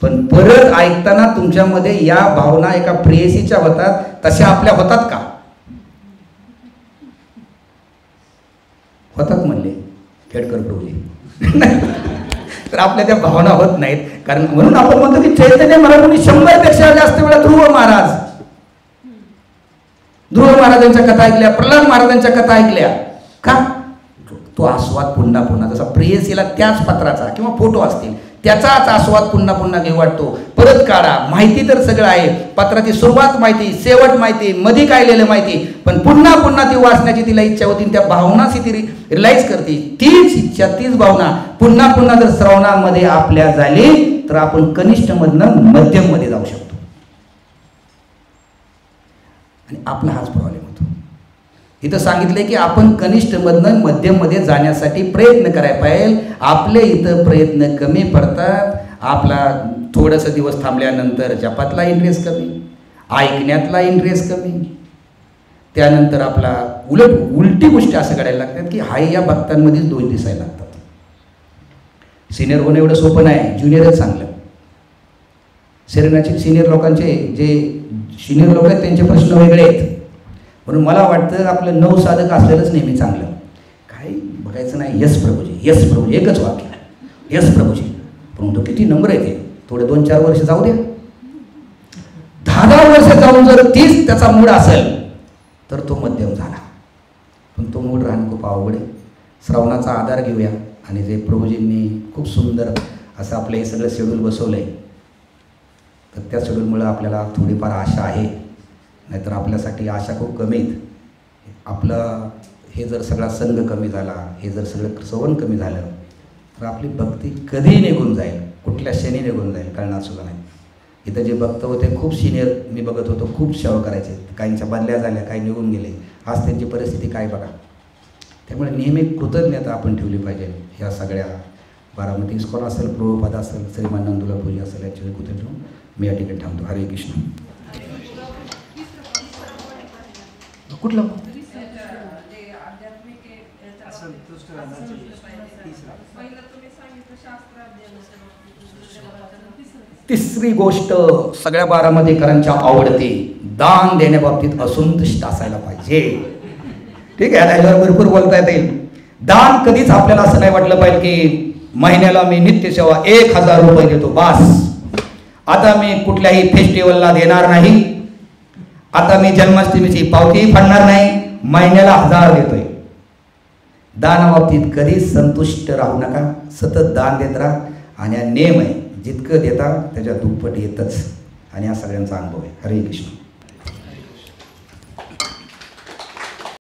पण परत ऐकताना तुमच्यामध्ये या भावना एका प्रेयसीच्या होतात तशा आपल्या होतात का? होतात म्हणले खेडकर प्रभूजी. तर आपल्या त्या भावना होत नाहीत. कारण म्हणून आपण म्हणतो की चैतन्य महाराजांनी 100 पेक्षा जास्त वेळा ध्रुव महाराजांच्या कथा ऐकल्या, प्रल्हाद महाराजांच्या कथा ऐकल्या. का? तो आस्वाद पुन्हा पुन्हा, जसा प्रेयसीला त्याच पत्राचा किंवा फोटो असतील त्याचाच आस्वाद पुन्हा पुन्हा घेऊ वाटतो. परत काढा, माहिती तर सगळं आहे, पत्राची सुरुवात माहिती, शेवट माहिती, मध्ये काय लिहिलं माहिती, पण पुन्हा पुन्हा ती वाचण्याची तिला इच्छा होती. त्या भावनाची ती रिलाइज करते. तीच इच्छा, तीच भावना पुन्हा पुन्हा जर श्रवणामध्ये आपल्या झाली तर आपण कनिष्ठ मधनं मध्यम मध्ये जाऊ शकतो. आणि आपला हाच प्रॉब्लेम होतो. इथं सांगितलंय की आपण कनिष्ठ मधनं मध्यम मध्ये जाण्यासाठी प्रयत्न करायला पाहिजे. आपले इथं प्रयत्न कमी पडतात. आपला थोडंसं दिवस थांबल्यानंतर जपातला इंटरेस्ट कमी, ऐकण्यातला इंटरेस्ट कमी, त्यानंतर आपला उलटी गोष्टी असं करायला लागतात की हाय या भक्तांमध्येच दोष दिसायला लागतात. सिनियर होणं एवढं सोपं नाही, ज्युनियरच चांगलं. शरीराचे सिनियर लोकांचे जे सिनियर लोक आहेत त्यांचे प्रश्न वेगळे आहेत. म्हणून मला वाटतं आपलं 9 साधक असलेलंच नेहमी चांगलं. काही बघायचं नाही, यस प्रभूजी, यस प्रभूजी, एकच वाक्य, यस प्रभूजी. परंतु किती नंबर आहे ते, थोडे 2-4 वर्ष जाऊ द्या. 10 वर्ष जाऊन जर तीच त्याचा मूड असेल तर तो मध्यम झाला. पण तो मूड राहणं खूप अवघड आहे. श्रावणाचा आधार घेऊया आणि जे प्रभूजींनी खूप सुंदर असं आपलं हे सगळं शेड्यूल बसवलं आहे, तर त्या शेड्यूलमुळं आपल्याला थोडीफार आशा आहे. नाहीतर आपल्यासाठी आशा खूप कमी आहेत. आपलं हे जर सगळा संघ कमी झाला, हे जर सगळं श्रवण कमी झालं, तर आपली भक्ती कधी निघून जाईल, कुठल्या क्षणी निघून जाईल कळणार सुद्धा नाही. इथं जे भक्त होते खूप सिनियर मी बघत होतो, खूप सेवा करायचे. काहींच्या बदल्या झाल्या, काही निघून गेले. आज त्यांची परिस्थिती काय बघा. त्यामुळे नेहमी कृतज्ञता आपण ठेवली पाहिजे. ह्या सगळ्या बारामती इस्कॉन असेल, प्रभुपाद असेल, श्रीमान नंदुला पूजा असेल, याची कृतज्ञ ठेवून मी या ठिकाणी थांबतो. हरे कृष्ण. कुठलं तिसरी गोष्ट सगळ्या बारामतीकरांच्या आवडते, दान देण्याबाबतीत असंतुष्ट असायला पाहिजे. ठीक आहे, याच्यावर भरपूर बोलता येईल. दान कधीच आपल्याला असं नाही वाटलं पाहिजे की महिन्याला मी नित्यसेवा 1000 रुपये देतो बास, आता मी कुठल्याही फेस्टिवलला देणार नाही, आता मी जन्माष्टमीची पावती फाडणार नाही, महिन्याला 1000 देतोय. दानाबाबतीत कधीच संतुष्ट राहू नका, सतत दान देत राहा. आणि हा नेम आहे, जितकं देता त्याच्या दुप्पट येतच. आणि हा सगळ्यांचा अनुभव आहे. हरे कृष्ण.